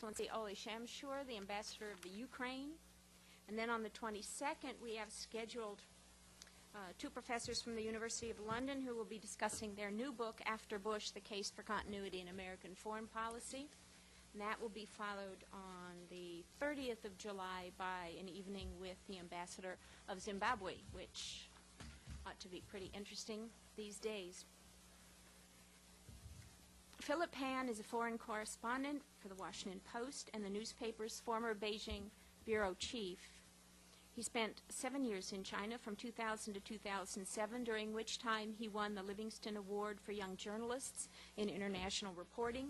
Excellency Ole Shamshur, the Ambassador of the Ukraine. And then on the 22nd, we have scheduled two professors from the University of London who will be discussing their new book, After Bush, The Case for Continuity in American Foreign Policy. And that will be followed on the 30th of July by an evening with the Ambassador of Zimbabwe, which ought to be pretty interesting these days. Philip Pan is a foreign correspondent for the Washington Post and the newspaper's former Beijing bureau chief. He spent 7 years in China from 2000 to 2007, during which time he won the Livingston Award for Young Journalists in International Reporting,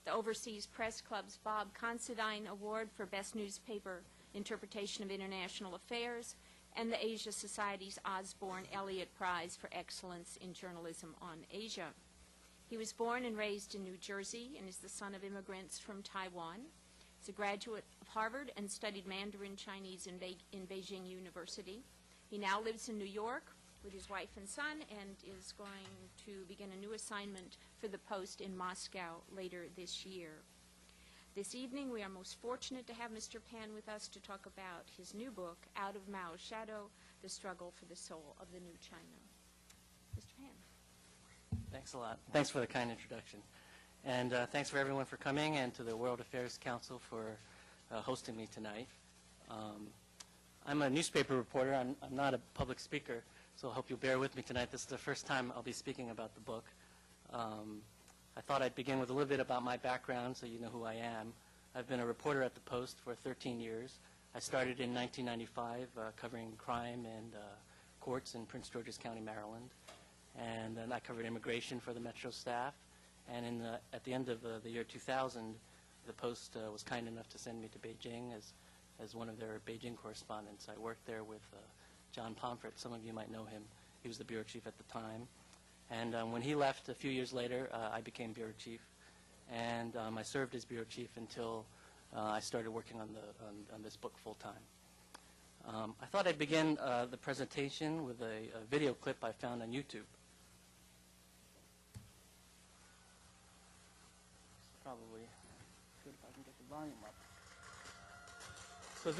the Overseas Press Club's Bob Considine Award for Best Newspaper Interpretation of International Affairs, and the Asia Society's Osborne Elliott Prize for Excellence in Journalism on Asia. He was born and raised in New Jersey and is the son of immigrants from Taiwan. He's a graduate of Harvard and studied Mandarin Chinese in Beijing University. He now lives in New York with his wife and son and is going to begin a new assignment for the Post in Moscow later this year. This evening, we are most fortunate to have Mr. Pan with us to talk about his new book, Out of Mao's Shadow, The Struggle for the Soul of the New China. Mr. Pan. Thanks a lot. Thanks for the kind introduction. And thanks for everyone for coming, and to the World Affairs Council for hosting me tonight. I'm a newspaper reporter. I'm not a public speaker, so I hope you'll bear with me tonight. This is the first time I'll be speaking about the book. I thought I'd begin with a little bit about my background so you know who I am. I've been a reporter at the Post for 13 years. I started in 1995 covering crime and courts in Prince George's County, Maryland. And then I covered immigration for the Metro staff. And at the end of the year 2000, the Post was kind enough to send me to Beijing as one of their Beijing correspondents. I worked there with John Pomfret. Some of you might know him. He was the bureau chief at the time. And when he left a few years later, I became bureau chief. And I served as bureau chief until I started working on this book full time. I thought I'd begin the presentation with a video clip I found on YouTube. Probably good if I can get the volume up. So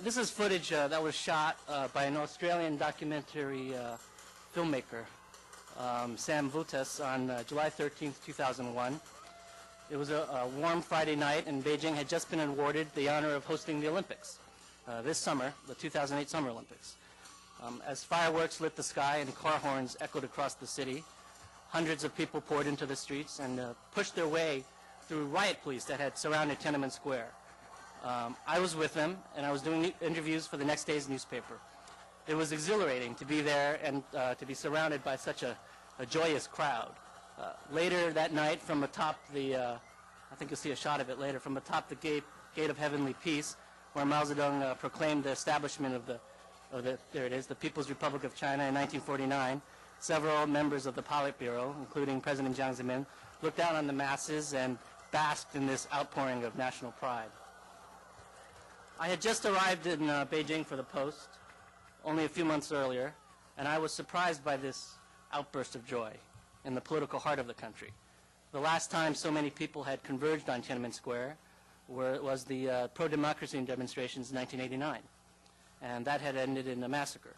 this is footage that was shot by an Australian documentary filmmaker, Sam Vutas, on July 13th, 2001. It was a warm Friday night, and Beijing had just been awarded the honor of hosting the Olympics this summer, the 2008 Summer Olympics. As fireworks lit the sky and car horns echoed across the city, hundreds of people poured into the streets and pushed their way through riot police that had surrounded Tiananmen Square. I was with them, and I was doing interviews for the next day's newspaper. It was exhilarating to be there and to be surrounded by such a joyous crowd. Later that night, from atop the, I think you'll see a shot of it later, from atop the gate of Heavenly Peace, where Mao Zedong proclaimed the establishment of there it is, the People's Republic of China in 1949, several members of the Politburo, including President Jiang Zemin, looked down on the masses and basked in this outpouring of national pride. I had just arrived in Beijing for the Post only a few months earlier, and I was surprised by this outburst of joy in the political heart of the country. The last time so many people had converged on Tiananmen Square was the pro-democracy demonstrations in 1989, and that had ended in a massacre.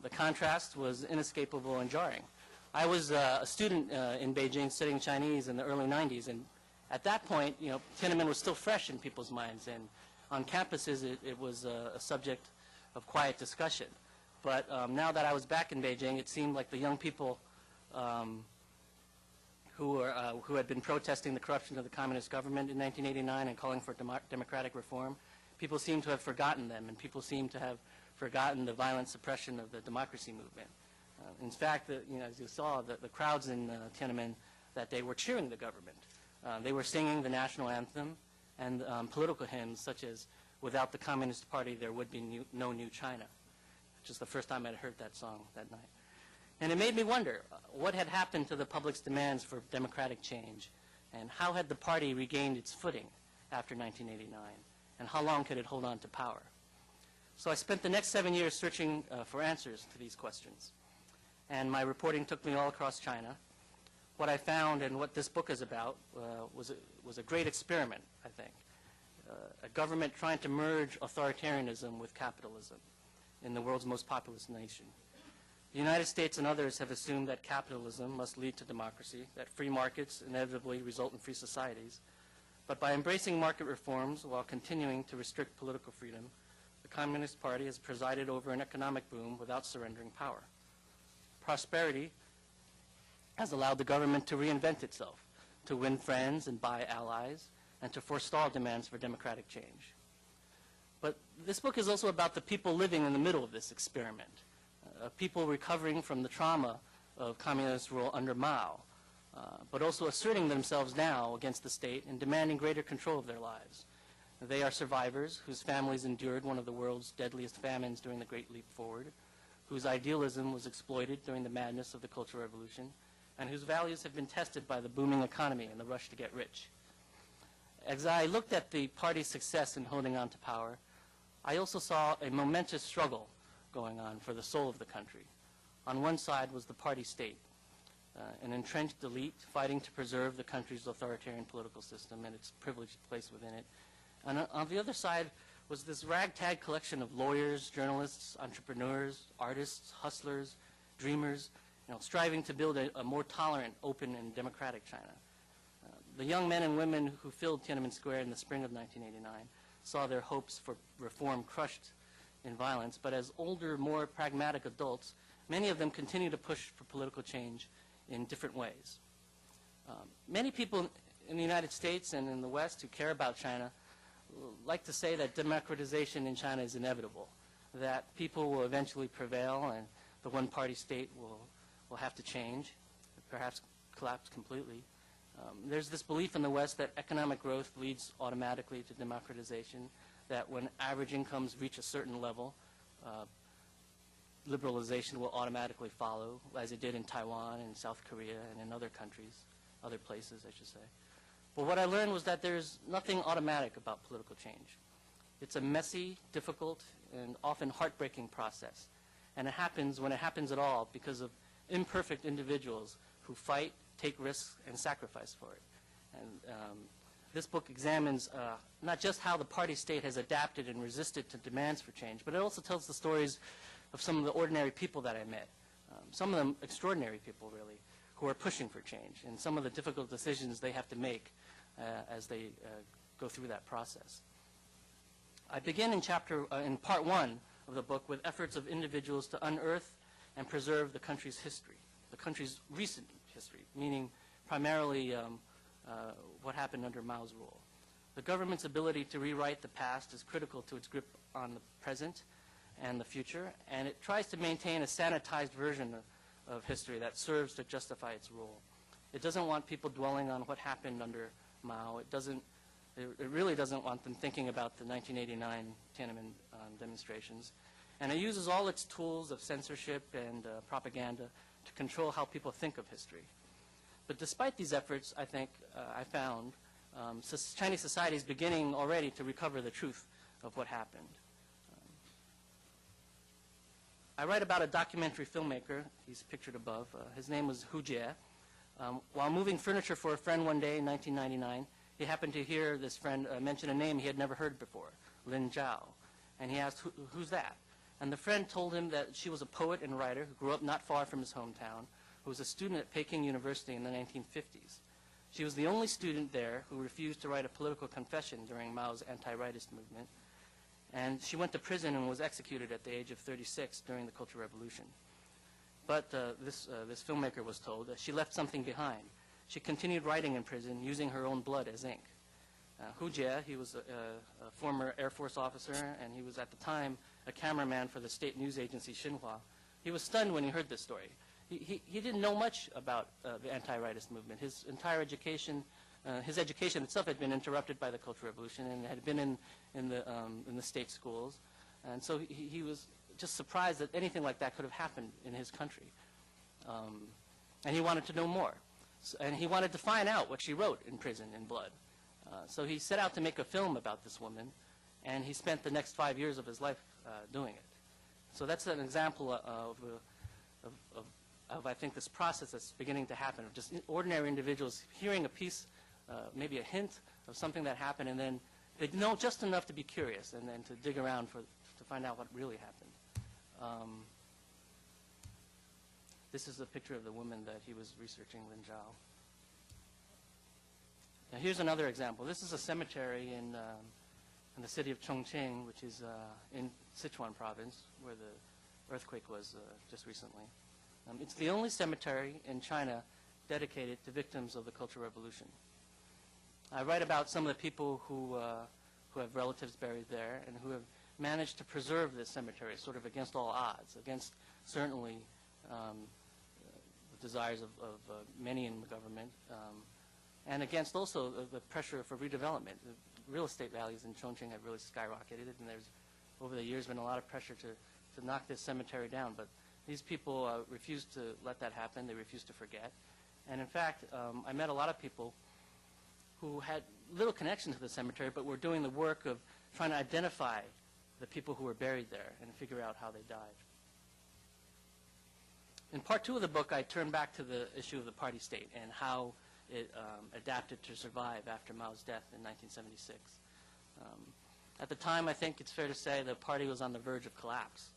The contrast was inescapable and jarring. I was a student in Beijing studying Chinese in the early 90s, and at that point, you know, Tiananmen was still fresh in people's minds, and on campuses it was a subject of quiet discussion. But now that I was back in Beijing, it seemed like the young people who had been protesting the corruption of the communist government in 1989 and calling for democratic reform, people seem to have forgotten them, and people seem to have forgotten the violent suppression of the democracy movement. In fact, as you saw, the crowds in Tiananmen that day were cheering the government. They were singing the national anthem and political hymns such as "Without the Communist Party, there would be no new China," which is the first time I'd heard that song that night. And it made me wonder what had happened to the public's demands for democratic change, and how had the party regained its footing after 1989, and how long could it hold on to power? So I spent the next 7 years searching for answers to these questions. And my reporting took me all across China. what I found and what this book is about was a great experiment, I think. A government trying to merge authoritarianism with capitalism in the world's most populous nation. The United States and others have assumed that capitalism must lead to democracy, that free markets inevitably result in free societies. But by embracing market reforms while continuing to restrict political freedom, the Communist Party has presided over an economic boom without surrendering power. Prosperity has allowed the government to reinvent itself, to win friends and buy allies, and to forestall demands for democratic change. But this book is also about the people living in the middle of this experiment, people recovering from the trauma of communist rule under Mao, but also asserting themselves now against the state and demanding greater control of their lives. They are survivors whose families endured one of the world's deadliest famines during the Great Leap Forward, whose idealism was exploited during the madness of the Cultural Revolution, and whose values have been tested by the booming economy and the rush to get rich. As I looked at the party's success in holding on to power, I also saw a momentous struggle going on for the soul of the country. On one side was the party state, an entrenched elite fighting to preserve the country's authoritarian political system and its privileged place within it. And on the other side was this ragtag collection of lawyers, journalists, entrepreneurs, artists, hustlers, dreamers, striving to build a more tolerant, open, and democratic China. The young men and women who filled Tiananmen Square in the spring of 1989 saw their hopes for reform crushed in violence, but as older, more pragmatic adults, many of them continue to push for political change in different ways. Many people in the United States and in the West who care about China like to say that democratization in China is inevitable, that people will eventually prevail and the one-party state will have to change, perhaps collapse completely. There's this belief in the West that economic growth leads automatically to democratization, that when average incomes reach a certain level, liberalization will automatically follow, as it did in Taiwan and South Korea and in other countries, other places, I should say. But what I learned was that there's nothing automatic about political change. It's a messy, difficult, and often heartbreaking process. And it happens when it happens at all because of imperfect individuals who fight, take risks, and sacrifice for it. And this book examines not just how the party state has adapted and resisted to demands for change, but it also tells the stories of some of the ordinary people that I met, some of them extraordinary people, really, who are pushing for change, and some of the difficult decisions they have to make as they go through that process. I begin in part one of the book with efforts of individuals to unearth and preserve the country's history, the country's recent history, meaning primarily what happened under Mao's rule. The government's ability to rewrite the past is critical to its grip on the present and the future, and it tries to maintain a sanitized version of history that serves to justify its rule. It doesn't want people dwelling on what happened under Mao. It really doesn't want them thinking about the 1989 Tiananmen demonstrations. And it uses all its tools of censorship and propaganda to control how people think of history. But despite these efforts, I think, I found Chinese society is beginning already to recover the truth of what happened. I write about a documentary filmmaker. He's pictured above. His name was Hu Jie. While moving furniture for a friend one day in 1999, he happened to hear this friend mention a name he had never heard before, Lin Zhao. And he asked, who's that? And the friend told him that she was a poet and writer who grew up not far from his hometown, who was a student at Peking University in the 1950s. She was the only student there who refused to write a political confession during Mao's anti-rightist movement. And she went to prison and was executed at the age of 36 during the Cultural Revolution. But this filmmaker was told that she left something behind. She continued writing in prison using her own blood as ink. Hu Jie, he was a former Air Force officer, and he was at the time a cameraman for the state news agency Xinhua. He was stunned when he heard this story. He didn't know much about the anti-rightist movement. His entire education, his education itself had been interrupted by the Cultural Revolution and had been in the state schools. And so he was just surprised that anything like that could have happened in his country. And he wanted to know more. And he wanted to find out what she wrote in prison in blood. So he set out to make a film about this woman, and he spent the next 5 years of his life doing it. So that's an example of I think, this process that's beginning to happen of just ordinary individuals hearing a piece, maybe a hint of something that happened, and then they know just enough to be curious and then to dig around to find out what really happened. This is a picture of the woman that he was researching, Lin Zhao. Now here's another example. This is a cemetery in the city of Chongqing, which is in Sichuan province, where the earthquake was just recently. It's the only cemetery in China dedicated to victims of the Cultural Revolution. I write about some of the people who have relatives buried there and who have managed to preserve this cemetery sort of against all odds, against certainly the desires of many in the government, and against also the pressure for redevelopment. The real estate values in Chongqing have really skyrocketed, and there's over the years been a lot of pressure to knock this cemetery down. But these people refused to let that happen. They refused to forget. And in fact, I met a lot of people who had little connection to the cemetery, but were doing the work of trying to identify the people who were buried there and figure out how they died. In part 2 of the book, I turn back to the issue of the party state and how it adapted to survive after Mao's death in 1976. At the time, I think it's fair to say the party was on the verge of collapse.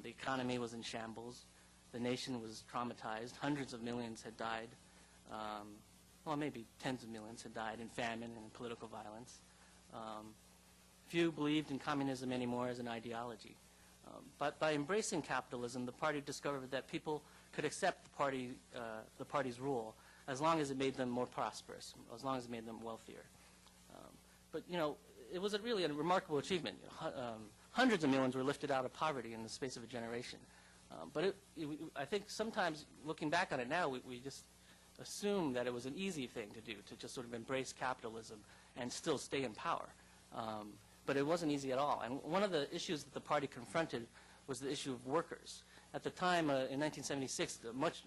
The economy was in shambles. The nation was traumatized. Hundreds of millions had died. Well, maybe tens of millions had died in famine and political violence. Few believed in communism anymore as an ideology. But by embracing capitalism, the party discovered that people could accept the party's rule as long as it made them more prosperous, as long as it made them wealthier. But, you know, it was really a remarkable achievement. Hundreds of millions were lifted out of poverty in the space of a generation. But I think sometimes, looking back on it now, we just assume that it was an easy thing to do, to just sort of embrace capitalism and still stay in power. But it wasn't easy at all. And one of the issues that the party confronted was the issue of workers. At the time, in 1976,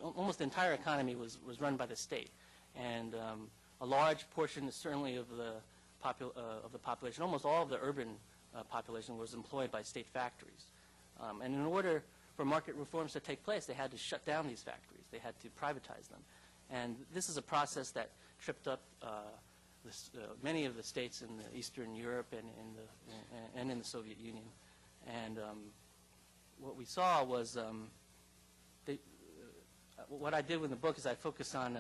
almost the entire economy was run by the state. And a large portion, certainly, of the population, almost all of the urban population, was employed by state factories. And in order for market reforms to take place, they had to shut down these factories. They had to privatize them. And this is a process that tripped up many of the states in the Eastern Europe and in the Soviet Union. And what we saw was, what I did with the book is I focused on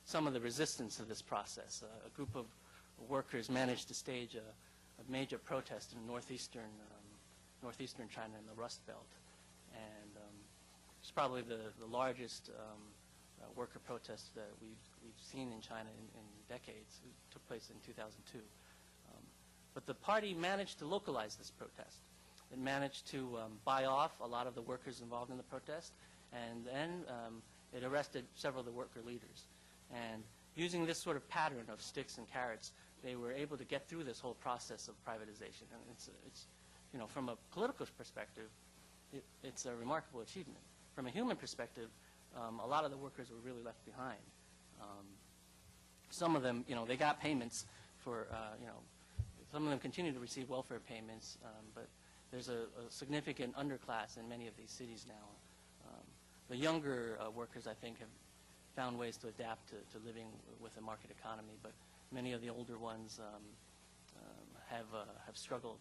some of the resistance of this process. A group of workers managed to stage a major protest in northeastern China in the Rust Belt. And it's probably the largest worker protest that we've seen in China in decades. It took place in 2002. But the party managed to localize this protest. It managed to buy off a lot of the workers involved in the protest, and then it arrested several of the worker leaders. And using this sort of pattern of sticks and carrots, they were able to get through this whole process of privatization. And it's you know, from a political perspective, it's a remarkable achievement. From a human perspective, a lot of the workers were really left behind. Some of them, you know, they got payments for, you know, some of them continue to receive welfare payments, but there's a significant underclass in many of these cities now. The younger workers, I think, have found ways to adapt to living with a market economy, but many of the older ones have struggled.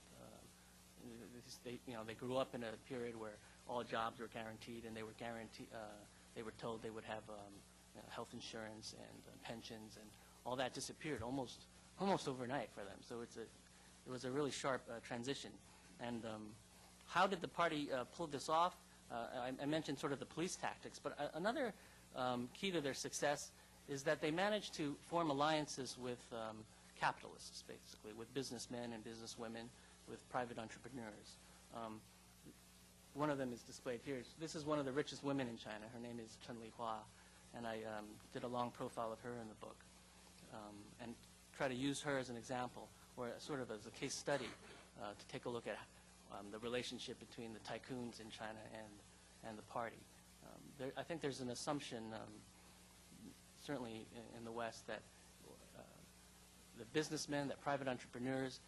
They grew up in a period where all jobs were guaranteed, and they were guaranteed. They were told they would have health insurance and pensions, and all that disappeared almost overnight for them. So it was a really sharp transition. And how did the party pull this off? I mentioned sort of the police tactics, but another key to their success is that they managed to form alliances with capitalists, basically, with businessmen and businesswomen, with private entrepreneurs. One of them is displayed here. This is one of the richest women in China. Her name is Chen Lihua, and I did a long profile of her in the book, and try to use her as an example, or sort of as a case study, to take a look at the relationship between the tycoons in China and the party. I think there's an assumption, certainly in the West, that the businessmen, that private entrepreneurs,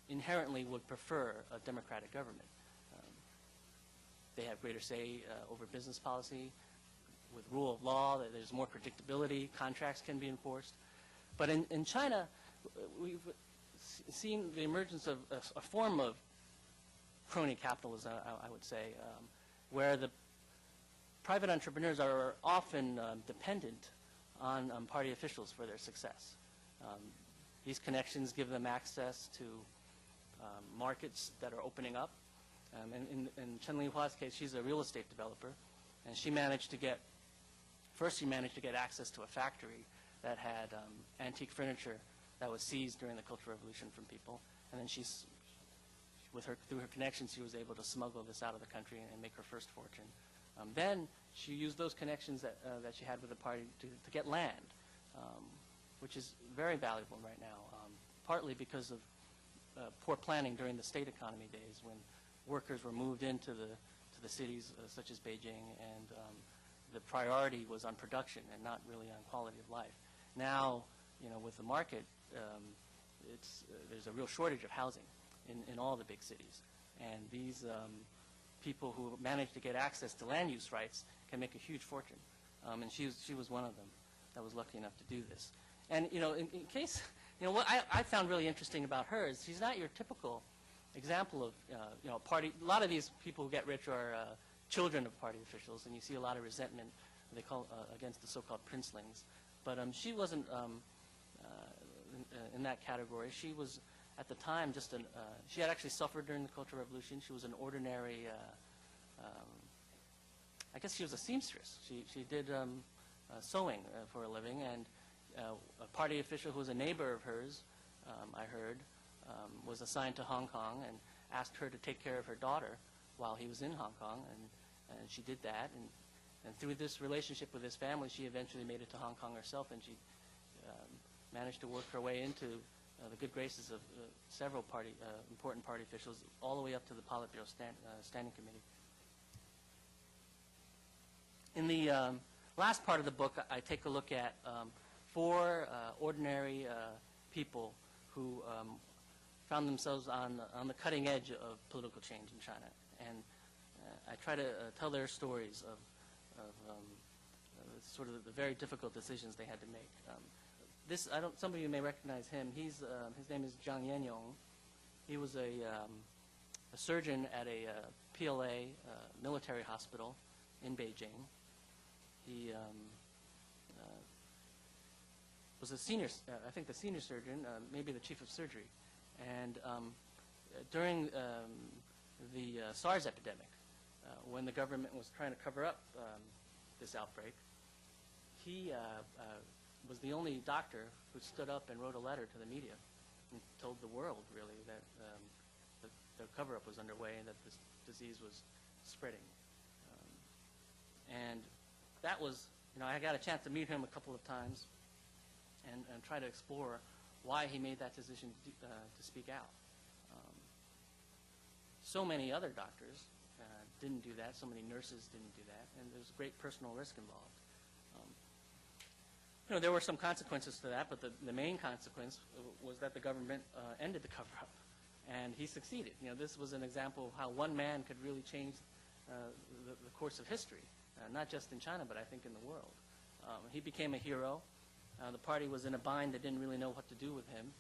inherently would prefer a democratic government. they have greater say over business policy. With rule of law, that there's more predictability, contracts can be enforced. But in China, we've seen the emergence of a form of crony capitalism, I would say, where the private entrepreneurs are often dependent on party officials for their success. These connections give them access to markets that are opening up. In Chen Lihua's case, she's a real estate developer, and she managed to get access to a factory that had antique furniture that was seized during the Cultural Revolution from people, and then through her connections, she was able to smuggle this out of the country and make her first fortune. Then she used those connections that she had with the party to get land, which is very valuable right now, partly because of poor planning during the state economy days when workers were moved into the cities such as Beijing, and the priority was on production and not really on quality of life. Now, with the market, there's a real shortage of housing in all the big cities, and these people who manage to get access to land use rights can make a huge fortune, and she was one of them that was lucky enough to do this. And in case, what I found really interesting about her is she's not your typical example of party. A lot of these people who get rich are children of party officials, and you see a lot of resentment they call against the so-called princelings. But she wasn't in that category. She was, at the time, she had actually suffered during the Cultural Revolution. She was an ordinary, I guess she was a seamstress. She did sewing for a living, and a party official who was a neighbor of hers, I heard, was assigned to Hong Kong and asked her to take care of her daughter while he was in Hong Kong, and she did that. And through this relationship with his family, she eventually made it to Hong Kong herself, and she managed to work her way into the good graces of several important party officials, all the way up to the Politburo Standing Committee. In the last part of the book, I take a look at 4 ordinary people who found themselves on the cutting edge of political change in China, and I try to tell their stories of sort of the very difficult decisions they had to make. Some of you may recognize him. His name is Zhang Yanyong. He was a surgeon at a PLA military hospital in Beijing. He was a senior, I think the senior surgeon, maybe the chief of surgery. And during the SARS epidemic, when the government was trying to cover up this outbreak, he was the only doctor who stood up and wrote a letter to the media and told the world, really, that the cover-up was underway and that this disease was spreading. And that was, I got a chance to meet him a couple of times and try to explore why he made that decision to speak out. So many other doctors didn't do that. So many nurses didn't do that, and there's great personal risk involved. There were some consequences to that, but the main consequence was that the government ended the cover-up, and he succeeded. This was an example of how one man could really change the course of history, not just in China, but I think in the world. He became a hero. The party was in a bind. They didn't really know what to do with him.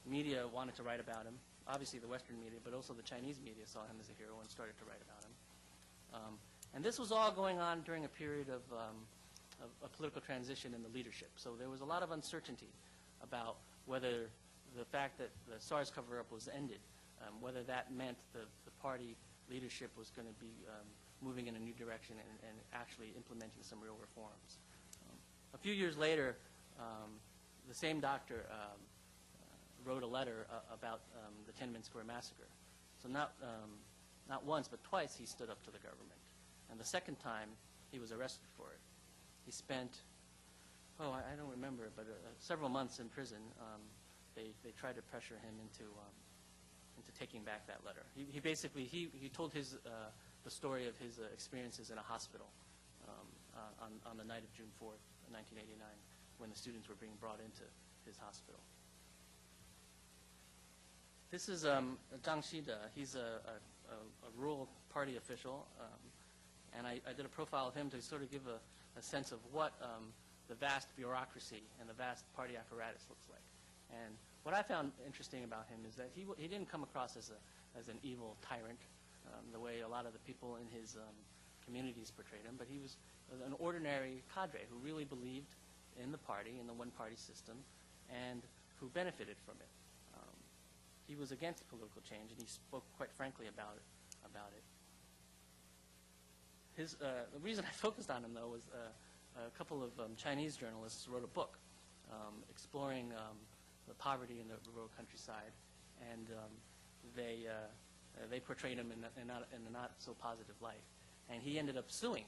Media wanted to write about him, obviously the Western media, but also the Chinese media saw him as a hero and started to write about him. And this was all going on during a period of a political transition in the leadership. So there was a lot of uncertainty about whether the fact that the SARS cover-up was ended, whether that meant the party leadership was going to be moving in a new direction and actually implementing some real reforms. A few years later, the same doctor wrote a letter about the Tiananmen Square massacre. So not once, but twice he stood up to the government. And the second time, he was arrested for it. He spent, I don't remember, but several months in prison. They tried to pressure him into taking back that letter. He basically told the story of his experiences in a hospital on the night of June 4th, 1989, when the students were being brought into his hospital. This is Zhang Xide. He's a rural party official And I did a profile of him to sort of give a sense of what the vast bureaucracy and the vast party apparatus looks like. And what I found interesting about him is that he didn't come across as an evil tyrant, the way a lot of the people in his communities portrayed him, but he was an ordinary cadre who really believed in the party, in the one-party system, and who benefited from it. He was against political change, and he spoke quite frankly about it. The reason I focused on him, though, was a couple of Chinese journalists wrote a book exploring the poverty in the rural countryside, and they portrayed him in a not so positive light. And he ended up suing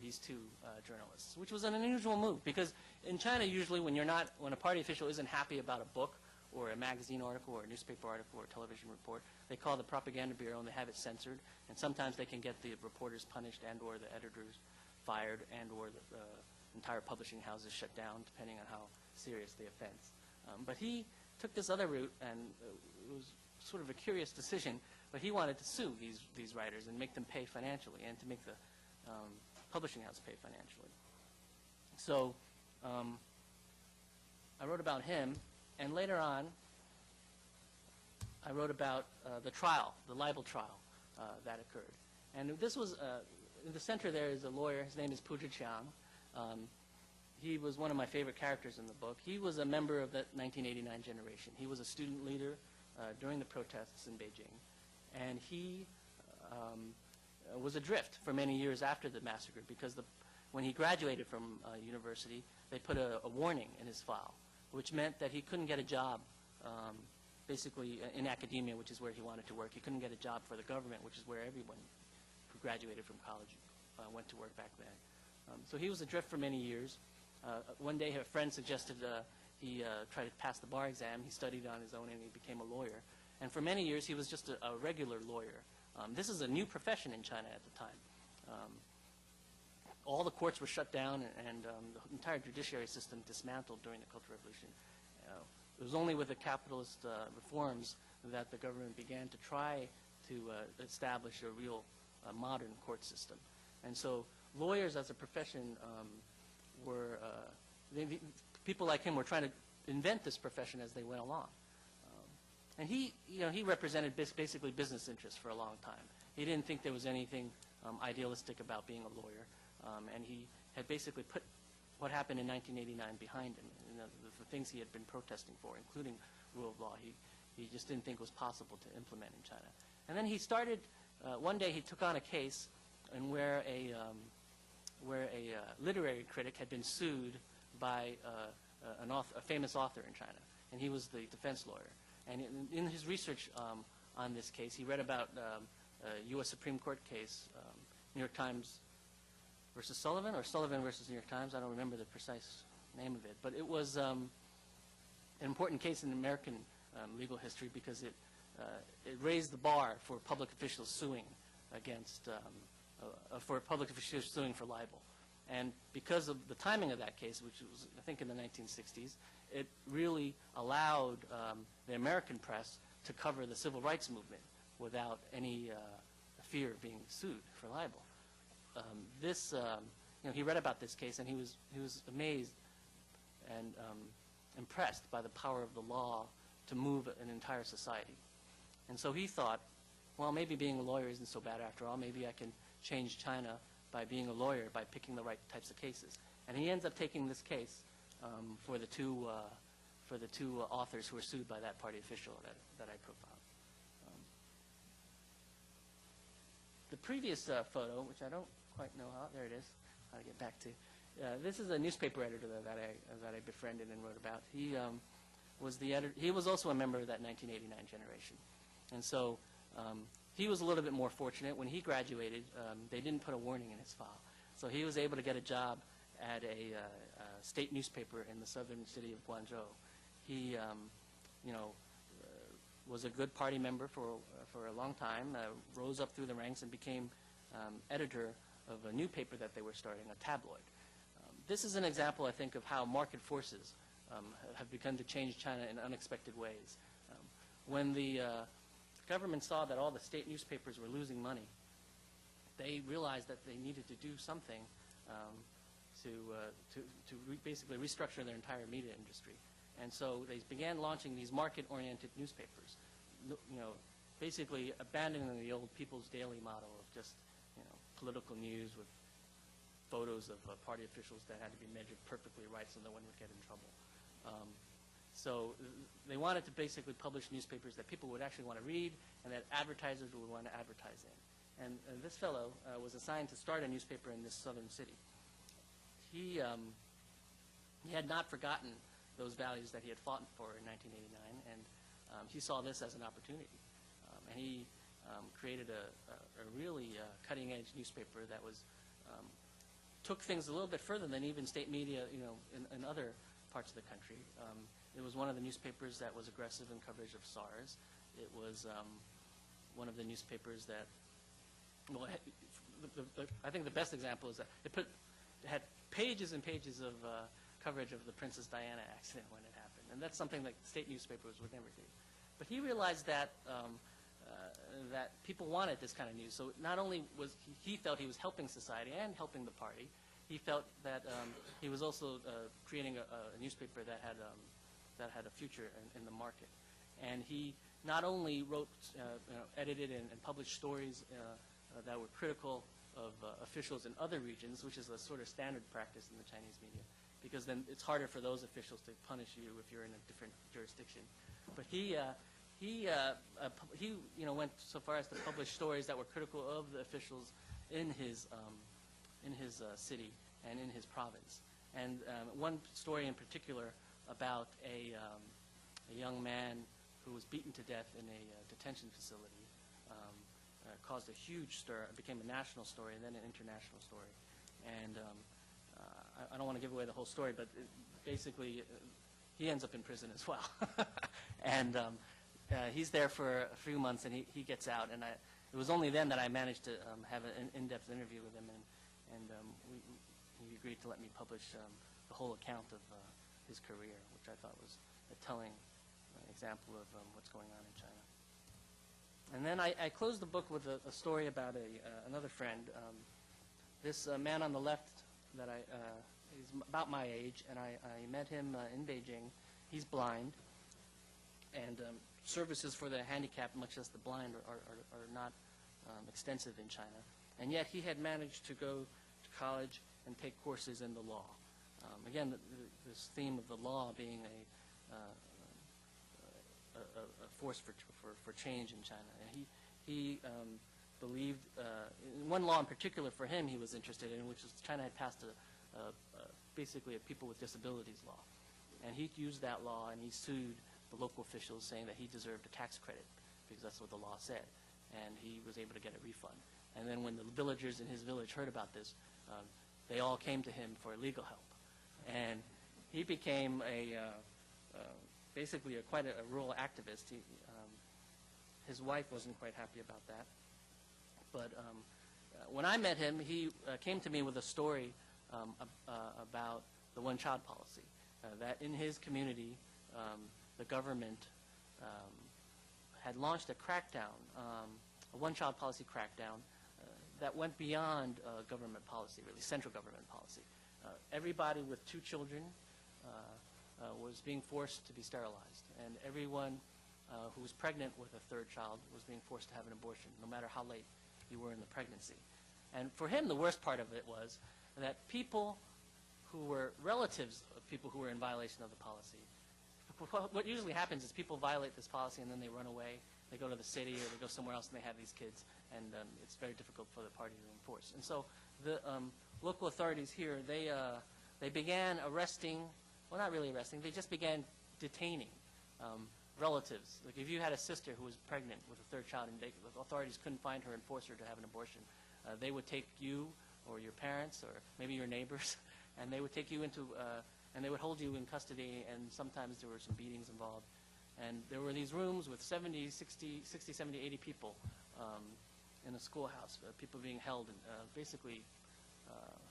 these two journalists, which was an unusual move, because in China, usually when a party official isn't happy about a book or a magazine article or a newspaper article or a television report, they call the propaganda bureau and they have it censored, and sometimes they can get the reporters punished and or the editors fired and or the entire publishing houses shut down, depending on how serious the offense. But he took this other route, and it was sort of a curious decision, but he wanted to sue these writers and make them pay financially, and to make the publishing house pay financially. So I wrote about him, and later on I wrote about the trial, the libel trial that occurred. And this was, in the center there is a lawyer. His name is Pu Zhiqiang. He was one of my favorite characters in the book. He was a member of the 1989 generation. He was a student leader during the protests in Beijing. And he was adrift for many years after the massacre, because when he graduated from university, they put a warning in his file, which meant that he couldn't get a job, basically in academia, which is where he wanted to work. He couldn't get a job for the government, which is where everyone who graduated from college went to work back then. So he was adrift for many years. One day a friend suggested he try to pass the bar exam. He studied on his own and he became a lawyer. And for many years he was just a regular lawyer. This is a new profession in China at the time. All the courts were shut down, and the entire judiciary system dismantled during the Cultural Revolution. It was only with the capitalist reforms that the government began to try to establish a real modern court system. And so lawyers as a profession were, people like him were trying to invent this profession as they went along. And he represented basically business interests for a long time. He didn't think there was anything idealistic about being a lawyer, and he had basically put what happened in 1989 behind him. The things he had been protesting for, including rule of law, he just didn't think was possible to implement in China. And then he started. One day he took on a case in where a literary critic had been sued by a famous author in China, and he was the defense lawyer. And in his research on this case, he read about a U.S. Supreme Court case, New York Times versus Sullivan, or Sullivan versus New York Times. I don't remember the precise name of it, but it was an important case in American legal history, because it raised the bar for public officials suing against for libel. And because of the timing of that case, which was, I think, in the 1960s, it really allowed the American press to cover the civil rights movement without any fear of being sued for libel. He read about this case, and he was amazed and impressed by the power of the law to move an entire society. And so he thought, well, maybe being a lawyer isn't so bad after all. Maybe I can change China by being a lawyer, by picking the right types of cases. And he ends up taking this case for the two authors who were sued by that party official that I profiled. The previous photo, which I don't quite know there it is, how to get back to. This is a newspaper editor that I befriended and wrote about. He was the editor. He was also a member of that 1989 generation, and so he was a little bit more fortunate. When he graduated, they didn't put a warning in his file, so he was able to get a job at a state newspaper in the southern city of Guangzhou. He, was a good party member for a long time, rose up through the ranks and became editor of a new paper that they were starting, a tabloid. This is an example, I think, of how market forces have begun to change China in unexpected ways. When the government saw that all the state newspapers were losing money, they realized that they needed to do something basically restructure their entire media industry. And so they began launching these market-oriented newspapers, basically abandoning the old People's Daily model of just, political news with photos of party officials that had to be measured perfectly right so no one would get in trouble. So they wanted to basically publish newspapers that people would actually want to read and that advertisers would want to advertise in. And this fellow was assigned to start a newspaper in this southern city. He had not forgotten those values that he had fought for in 1989, and he saw this as an opportunity. And he created a really cutting-edge newspaper that was took things a little bit further than even state media, in other parts of the country. It was one of the newspapers that was aggressive in coverage of SARS. It was one of the newspapers that, well, I think the best example is that it had pages and pages of coverage of the Princess Diana accident when it happened, and that's something that state newspapers would never do. But he realized that that people wanted this kind of news. So not only was he felt he was helping society and helping the party, he felt that he was also creating a newspaper that had a future in the market. And he not only wrote, edited and published stories that were critical of officials in other regions, which is a sort of standard practice in the Chinese media, because then it's harder for those officials to punish you if you're in a different jurisdiction. But he went so far as to publish stories that were critical of the officials in his city and in his province. And one story in particular about a young man who was beaten to death in a detention facility caused a huge stir. It became a national story and then an international story. And I don't want to give away the whole story, but basically he ends up in prison as well. And he's there for a few months, and he gets out. And it was only then that I managed to have an in-depth interview with him, and he agreed to let me publish the whole account of his career, which I thought was a telling example of what's going on in China. And then I closed the book with a story about another friend. This man on the left that he's about my age, and I met him in Beijing. He's blind, and services for the handicapped, much as the blind, are not extensive in China. And yet he had managed to go to college and take courses in the law. Again, this theme of the law being a force for change in China. And he believed in one law in particular for him he was interested in, which was China had passed basically a people with disabilities law. And he used that law, and he sued the local officials saying that he deserved a tax credit because that's what the law said. And he was able to get a refund. And then when the villagers in his village heard about this, they all came to him for legal help. And he became basically quite a rural activist. His wife wasn't quite happy about that. But when I met him, he came to me with a story about the one-child policy, that in his community, the government had launched a crackdown, a one-child policy crackdown that went beyond government policy, really, central government policy. Everybody with 2 children was being forced to be sterilized, and everyone who was pregnant with a 3rd child was being forced to have an abortion, no matter how late you were in the pregnancy. And for him, the worst part of it was that people who were relatives of people who were in violation of the policy, what usually happens is people violate this policy and then they run away. They go to the city or they go somewhere else and they have these kids, and it's very difficult for the party to enforce. And so the local authorities here, they began arresting, well, not really arresting, they just began detaining relatives. Like if you had a sister who was pregnant with a 3rd child and the authorities couldn't find her and force her to have an abortion, they would take you or your parents or maybe your neighbors, and they would take you into, and they would hold you in custody, and sometimes there were some beatings involved. And there were these rooms with 70, 80 people in a schoolhouse, people being held basically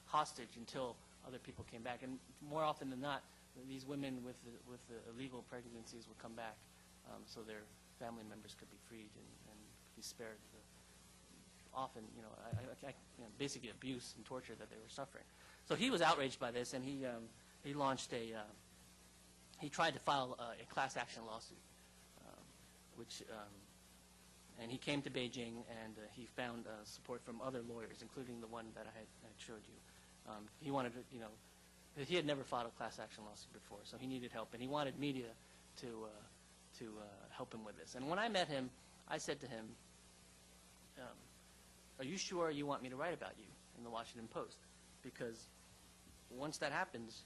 hostage until other people came back. And more often than not, these women with the illegal pregnancies would come back so their family members could be freed and be spared often, basically abuse and torture that they were suffering. So he was outraged by this, and he launched he tried to file a class action lawsuit, and he came to Beijing, and he found support from other lawyers, including the one that I had showed you. He wanted to, he had never filed a class action lawsuit before, so he needed help, and he wanted media to help him with this. And when I met him, I said to him, are you sure you want me to write about you in the Washington Post? Because once that happens,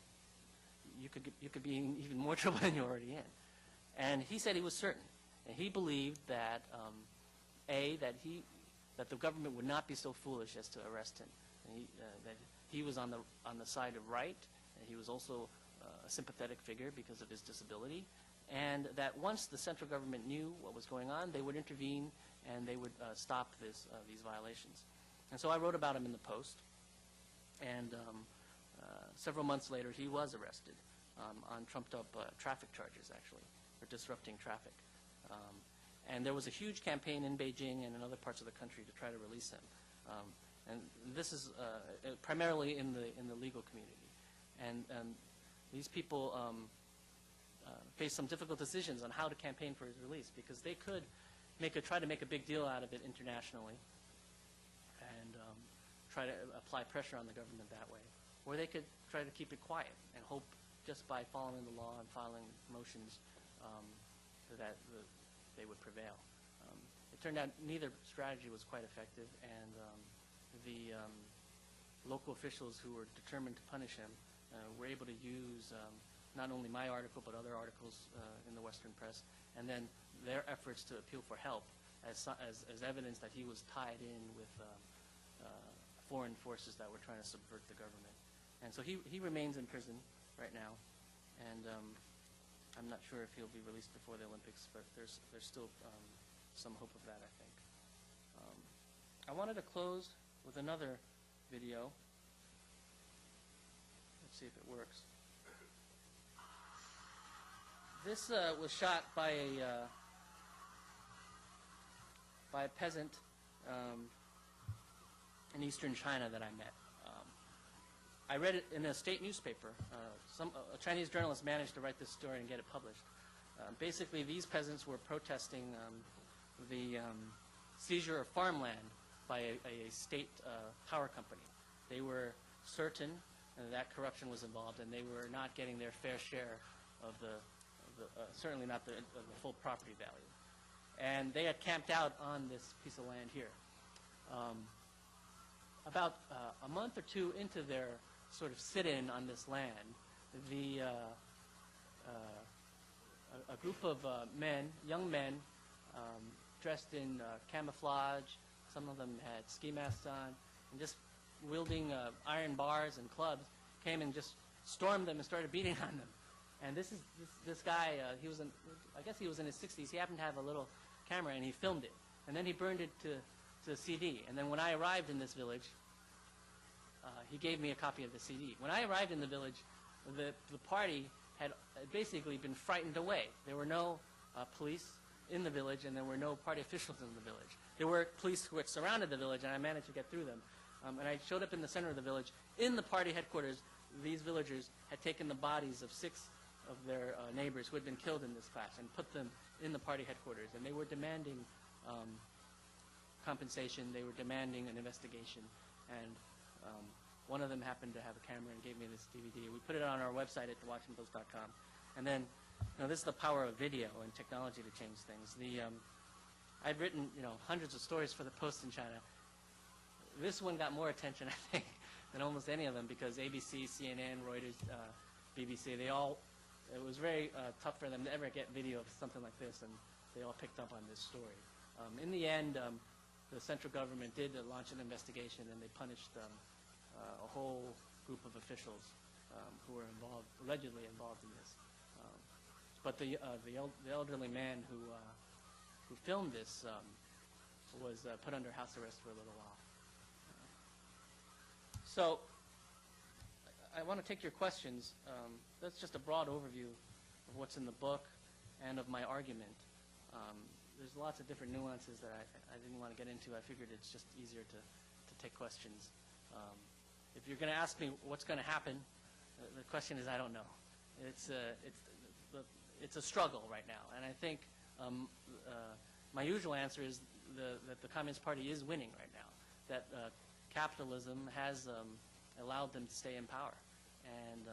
you could be in even more trouble than you're already in. And he said he was certain. And he believed that, that the government would not be so foolish as to arrest him. And that he was on the side of right, and he was also a sympathetic figure because of his disability, and that once the central government knew what was going on, they would intervene and they would stop these violations. And so I wrote about him in the Post, and several months later he was arrested on trumped-up traffic charges, actually, for disrupting traffic. And there was a huge campaign in Beijing and in other parts of the country to try to release him. And this is primarily in the legal community. And these people face some difficult decisions on how to campaign for his release, because they could try to make a big deal out of it internationally and try to apply pressure on the government that way. Or they could try to keep it quiet and hope just by following the law and filing motions that they would prevail. It turned out neither strategy was quite effective, and the local officials who were determined to punish him were able to use not only my article but other articles in the Western press, and then their efforts to appeal for help as evidence that he was tied in with foreign forces that were trying to subvert the government. And so he remains in prison right now, and I'm not sure if he'll be released before the Olympics, but there's still some hope of that, I think. I wanted to close with another video. Let's see if it works. This was shot by a peasant in eastern China that I met. I read it in a state newspaper. A Chinese journalist managed to write this story and get it published. Basically, these peasants were protesting the seizure of farmland by a state power company. They were certain that corruption was involved, and they were not getting their fair share of certainly not the full property value. And they had camped out on this piece of land here. About a month or two into their sort of sit-in on this land, a group of young men, dressed in camouflage, some of them had ski masks on, and just wielding iron bars and clubs, came and just stormed them and started beating on them. And this guy, I guess he was in his 60s. He happened to have a little camera, and he filmed it. And then he burned it to a CD. And then when I arrived in this village, he gave me a copy of the CD. When I arrived in the village, the party had basically been frightened away. There were no police in the village, and there were no party officials in the village. There were police who had surrounded the village, and I managed to get through them. And I showed up in the center of the village. In the party headquarters, these villagers had taken the bodies of 6 of their neighbors who had been killed in this clash and put them in the party headquarters. And they were demanding compensation. They were demanding an investigation. And one of them happened to have a camera and gave me this DVD. We put it on our website at thewashingtonpost.com. And then, this is the power of video and technology to change things. I'd written, hundreds of stories for the Post in China. This one got more attention, I think, than almost any of them, because ABC, CNN, Reuters, BBC, it was very tough for them to ever get video of something like this, and they all picked up on this story. In the end, the central government did launch an investigation, and they punished a whole group of officials who were allegedly involved in this. But the elderly man who filmed this was put under house arrest for a little while. So I want to take your questions. That's just a broad overview of what's in the book and of my argument. there's lots of different nuances that I didn't want to get into. I figured it's just easier to take questions. If you're going to ask me what's going to happen, the question is I don't know. It's a struggle right now, and I think my usual answer is that the Communist Party is winning right now. That capitalism has allowed them to stay in power, and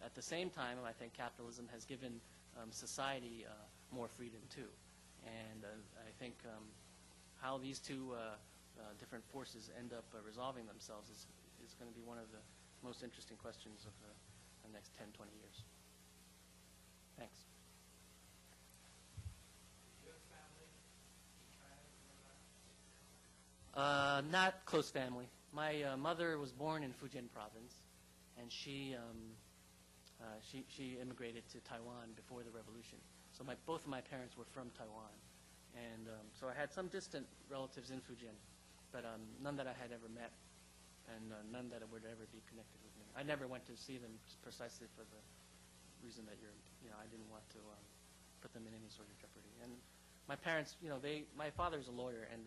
at the same time, I think capitalism has given society more freedom too. And I think how these two different forces end up resolving themselves is going to be one of the most interesting questions of the next 10, 20 years. Thanks. Not close family. My mother was born in Fujian province, and she immigrated to Taiwan before the revolution. So both of my parents were from Taiwan, and so I had some distant relatives in Fujian, but none that I had ever met, and none that would ever be connected with me. I never went to see them precisely for the reason that I didn't want to put them in any sort of jeopardy. And my parents, my father's a lawyer, and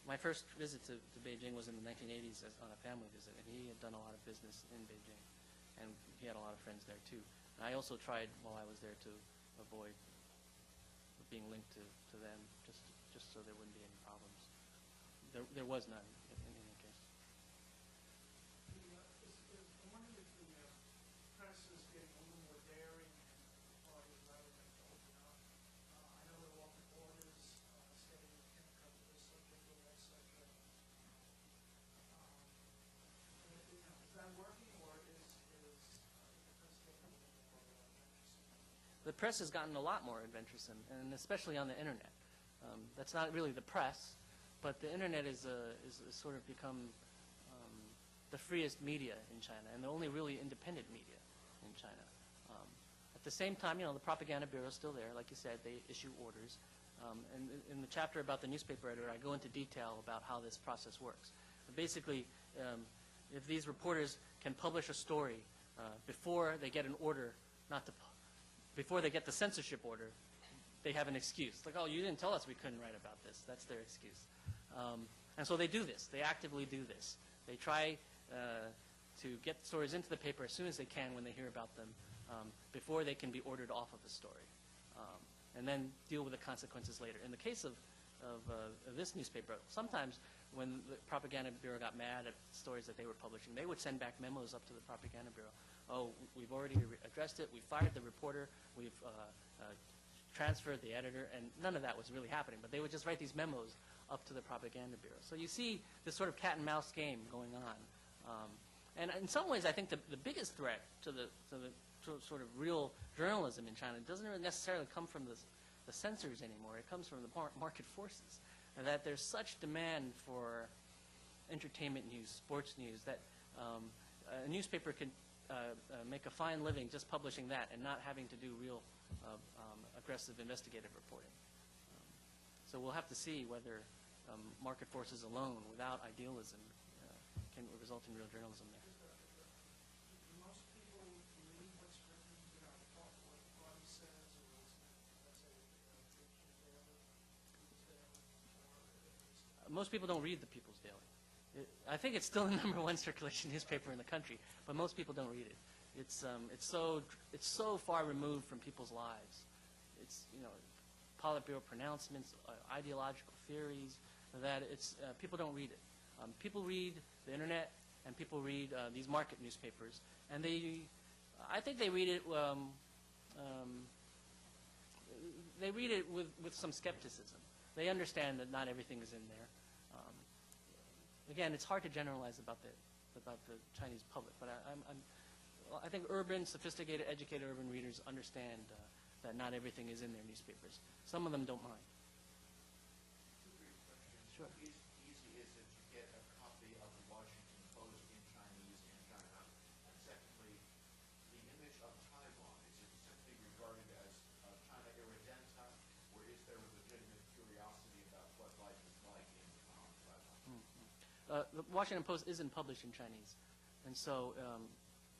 my first visit to Beijing was in the 1980s on a family visit, and he had done a lot of business in Beijing, and he had a lot of friends there too. And I also tried while I was there to avoid being linked to them, just so there wouldn't be any problems. There was none in any case. I'm wondering if the press is getting a little more daring and the party is rather than to open up. I know there are often orders stating you can't cover this subject or that subject. Is that working, or is the press getting a little more adventuresome? The press has gotten a lot more adventuresome, and especially on the internet. That's not really the press, but the internet is sort of become the freest media in China, and the only really independent media in China. At the same time, the propaganda bureau is still there. Like you said, they issue orders. And in the chapter about the newspaper editor, I go into detail about how this process works. But basically, if these reporters can publish a story before they get an order before they get the censorship order, they have an excuse. Like, oh, you didn't tell us we couldn't write about this. That's their excuse. And so they do this. They actively do this. They try to get stories into the paper as soon as they can when they hear about them, before they can be ordered off of the story, and then deal with the consequences later. In the case of this newspaper, sometimes when the propaganda bureau got mad at stories that they were publishing, they would send back memos up to the propaganda bureau. Oh, we've already addressed it. We fired the reporter. We've transferred the editor, and none of that was really happening. But they would just write these memos up to the propaganda bureau. So you see this sort of cat and mouse game going on. And in some ways, I think the biggest threat to the sort of real journalism in China doesn't really necessarily come from the censors anymore. It comes from the market forces, and that there's such demand for entertainment news, sports news, that a newspaper can make a fine living just publishing that and not having to do real aggressive investigative reporting. So we'll have to see whether market forces alone, without idealism, can result in real journalism there. Do most people believe what's written, what the party says, or is it, let's say, People's Daily, Most people don't read the People's Daily. I think it's still the #1 circulation newspaper in the country, but most people don't read it. It's so far removed from people's lives. It's Politburo pronouncements, ideological theories, that people don't read it. People read the internet, and people read these market newspapers, and I think they read it. They read it with some skepticism. They understand that not everything is in there. Again, it's hard to generalize about the Chinese public, but I think urban, sophisticated, educated urban readers understand that not everything is in their newspapers. Some of them don't mind. Two brief questions. Sure. How easy is it to get a copy of the Washington Post in Chinese in China? And secondly, the image of Taiwan, is it simply regarded as China irredenta, or is there a legitimate curiosity about what life is like in Taiwan? The Washington Post isn't published in Chinese, and so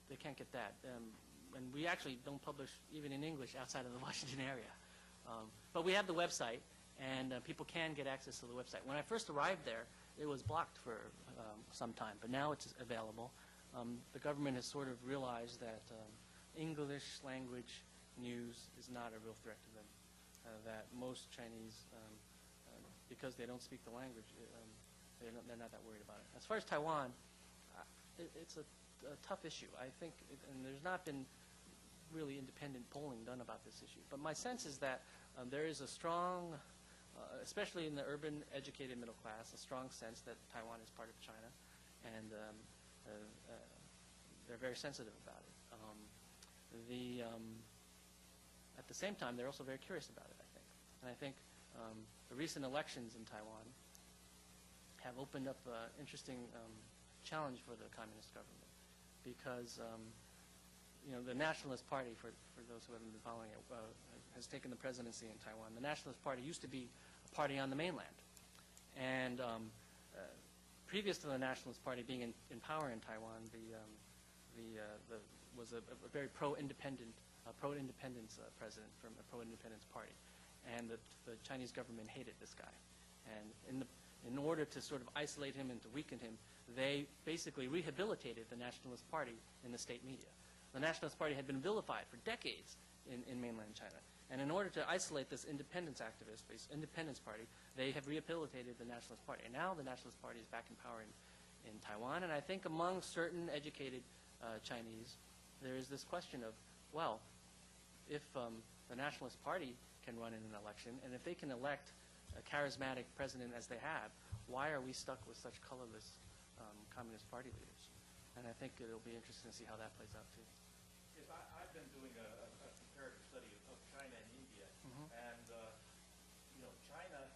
they can't get that. And we actually don't publish even in English outside of the Washington area. But we have the website, and people can get access to the website. When I first arrived there, it was blocked for some time, but now it's available. The government has sort of realized that English language news is not a real threat to them, that most Chinese, because they don't speak the language, they're not that worried about it. As far as Taiwan, it's a tough issue. I think, and there's not been really independent polling done about this issue. But my sense is that there is a strong, especially in the urban educated middle class, a strong sense that Taiwan is part of China, and they're very sensitive about it. At the same time, they're also very curious about it, I think. And I think the recent elections in Taiwan have opened up an interesting challenge for the communist government, because the Nationalist Party, for those who haven't been following it, has taken the presidency in Taiwan. The Nationalist Party used to be a party on the mainland, and previous to the Nationalist Party being in power in Taiwan, was a very pro-independence president from a pro-independence party, and the Chinese government hated this guy, and in order to sort of isolate him and to weaken him, they basically rehabilitated the Nationalist Party in the state media. The Nationalist Party had been vilified for decades in mainland China. And in order to isolate this independence activist, this independence party, they have rehabilitated the Nationalist Party. And now the Nationalist Party is back in power in Taiwan. And I think among certain educated Chinese, there is this question of, well, if the Nationalist Party can run in an election, and if they can elect a charismatic president as they have, why are we stuck with such colorless Communist Party leaders? And I think it'll be interesting to see how that plays out, too. Yes, I've been doing a comparative study of China and India, and China,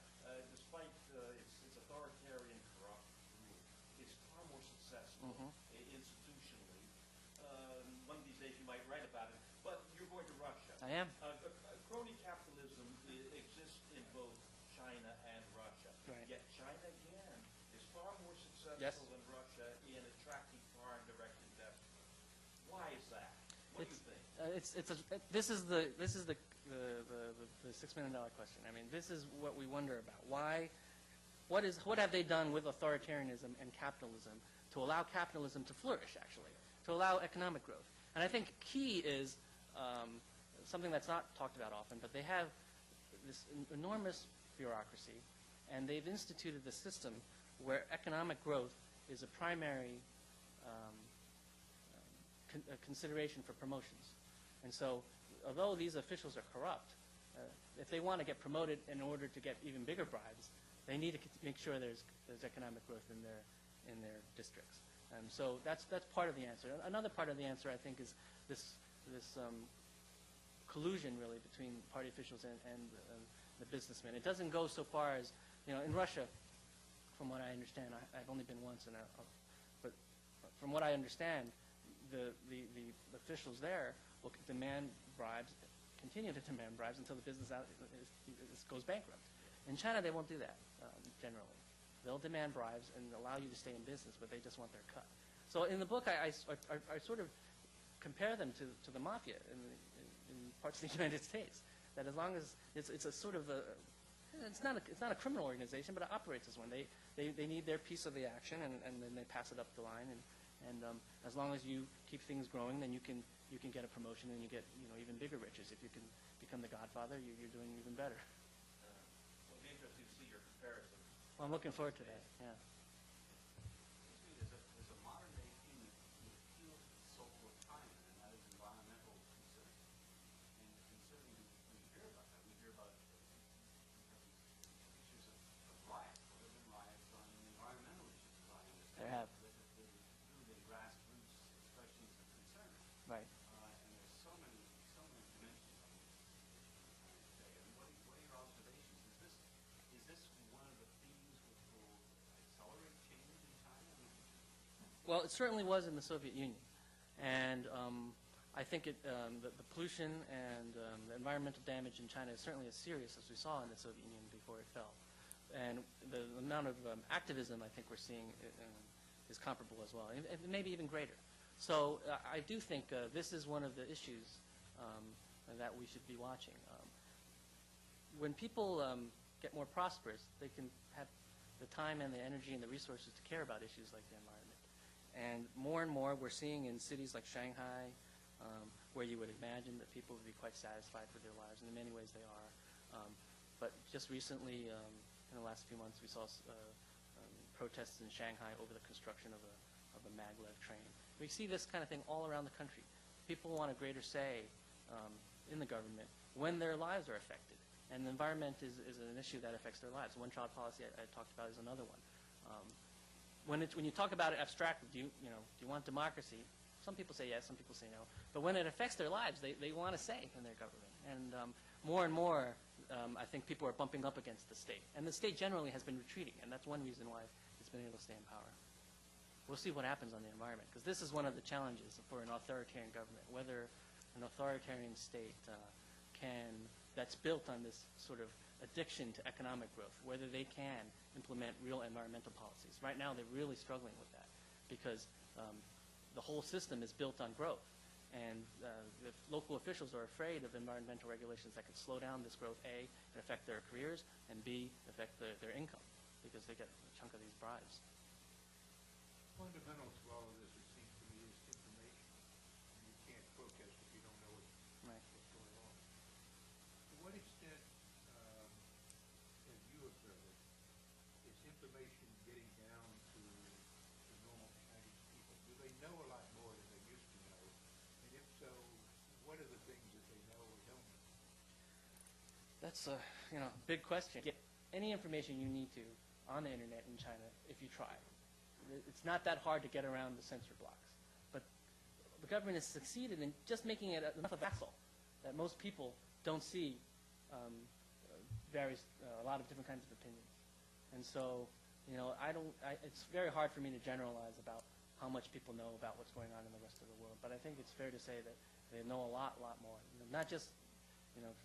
despite its authoritarian, corrupt rule, is far more successful institutionally. One of these days you might write about it, but you're going to Russia. I am. Crony capitalism exists in both China and Russia. Right. Yet China, again, is far more successful Yes. than Russia in attracting foreign direct investment. Why is that? What do you think? This is the $6 million question. I mean, this is what we wonder about. Why? What have they done with authoritarianism and capitalism to allow capitalism to flourish? Actually, to allow economic growth. And I think key is something that's not talked about often, but they have this enormous bureaucracy, and they've instituted the system where economic growth is a primary consideration for promotions. And so, although these officials are corrupt, if they want to get promoted in order to get even bigger bribes, they need to make sure there's economic growth in their districts. And so that's part of the answer. Another part of the answer, I think, is this collusion, really, between party officials and the businessmen. It doesn't go so far as, in Russia, from what I understand, I've only been once, but from what I understand, the officials there will demand bribes, continue to demand bribes until the business goes bankrupt. In China, they won't do that, generally. They'll demand bribes and allow you to stay in business, but they just want their cut. So in the book, I sort of compare them to the mafia in parts of the United States. That as long as it's a sort of it's not a criminal organization, but it operates as one. They need their piece of the action, and then they pass it up the line. And as long as you keep things growing, then you can get a promotion and you get even bigger riches. If you can become the Godfather, you're doing even better. It'll be interesting to see your comparison. Well, I'm looking forward to that. Yeah. There's a modern day theme that appeals to the soul of China, and that is environmental concern. And considering when you hear about that, we hear about issues of riots. There have been riots on environmental issues, as I understand. There have. The grassroots expressions of concern. Right. And there's so many dimensions of this today. And what are your observations? Is this one of the themes which will accelerate change in China? Well, it certainly was in the Soviet Union, and I think the pollution and the environmental damage in China is certainly as serious as we saw in the Soviet Union before it fell. And the amount of activism I think we're seeing is comparable as well, and maybe even greater. So I do think this is one of the issues that we should be watching. When people get more prosperous, they can have the time and the energy and the resources to care about issues like the environment. And more we're seeing in cities like Shanghai, where you would imagine that people would be quite satisfied with their lives, and in many ways they are. But just recently, in the last few months, we saw protests in Shanghai over the construction of a maglev train. We see this kind of thing all around the country. People want a greater say in the government when their lives are affected. And the environment is an issue that affects their lives. One-child policy I talked about is another one. When you talk about it abstractly, do you want democracy? Some people say yes, some people say no. But when it affects their lives, they want a say in their government. And more and more, I think people are bumping up against the state. And the state generally has been retreating, and that's one reason why it's been able to stay in power. We'll see what happens on the environment, because this is one of the challenges for an authoritarian government, whether an authoritarian state that's built on this sort of addiction to economic growth, whether they can implement real environmental policies. Right now, they're really struggling with that, because the whole system is built on growth. And the local officials are afraid of environmental regulations that could slow down this growth, A, and affect their careers, and B, affect their income, because they get a chunk of these bribes. Fundamental to all of this, it seems to me, is information. You can't protest if you don't know what's going on. To what extent, as you observe it, is information getting down to the normal Chinese people? Do they know a lot more than they used to know? And if so, what are the things that they know or don't know? That's a big question. Get any information you need to on the internet in China if you try. It's not that hard to get around the censor blocks. But the government has succeeded in just making it enough of a hassle that most people don't see a lot of different kinds of opinions. And so, it's very hard for me to generalize about how much people know about what's going on in the rest of the world. But I think it's fair to say that they know a lot more. Not just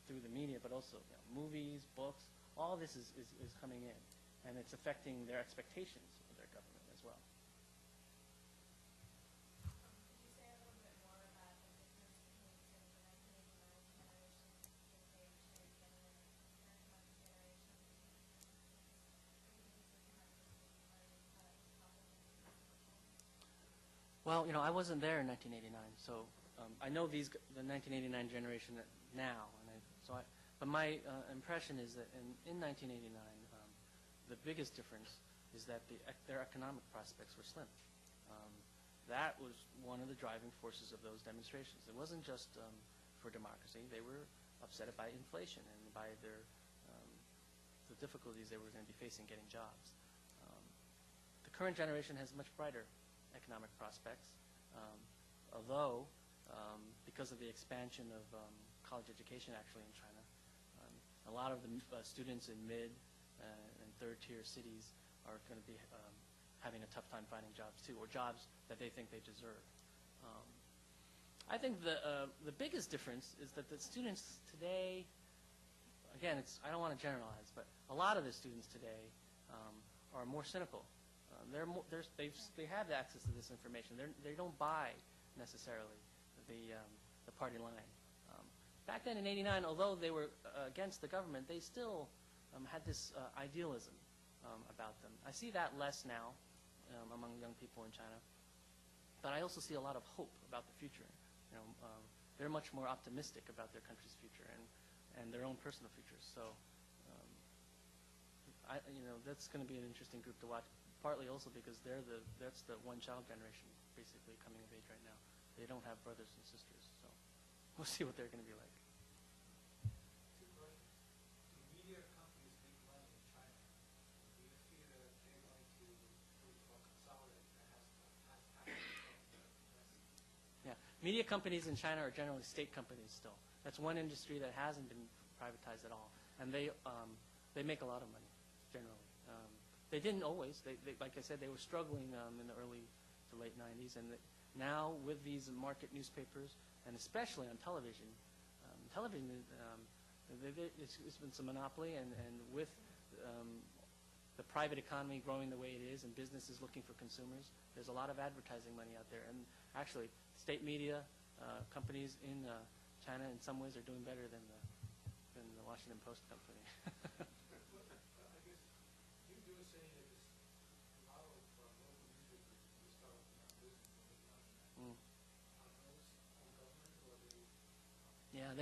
through the media, but also movies, books. All this is coming in, and it's affecting their expectations of their government as well. Could you say a little bit more about the difference between, say, the 1989 generation, the age and the current generation? Well, I wasn't there in 1989, so I know the 1989 generation now, but my impression is that in 1989, the biggest difference is that their economic prospects were slim. That was one of the driving forces of those demonstrations. It wasn't just for democracy. They were upset by inflation and by the difficulties they were going to be facing getting jobs. The current generation has much brighter economic prospects, although because of the expansion of college education actually in China, a lot of the students in mid and third-tier cities are going to be having a tough time finding jobs too, or jobs that they think they deserve. I think the biggest difference is that the students today, again, I don't want to generalize, but a lot of the students today are more cynical. They have access to this information. They don't buy necessarily the party line. Back then in '89, although they were against the government, they still had this idealism about them. I see that less now among young people in China, but I also see a lot of hope about the future. They're much more optimistic about their country's future and their own personal futures. So, that's going to be an interesting group to watch. Partly also because that's the one-child generation basically coming of age right now. They don't have brothers and sisters, so we'll see what they're going to be like. Two questions. Do media companies make money in China? Do you see that they're going to first of all consolidate and has Yeah, media companies in China are generally state companies still. That's one industry that hasn't been privatized at all, and they make a lot of money generally. They didn't always. Like I said, they were struggling in the early to late 90s, and now with these market newspapers, and especially on television, it's been some monopoly, and with the private economy growing the way it is, and businesses looking for consumers, there's a lot of advertising money out there. And actually, state media companies in China, in some ways, are doing better than the Washington Post company. you were saying is a lot of local newspapers will start not losing when they've done that. Mm. Are those on government or are they? Yeah,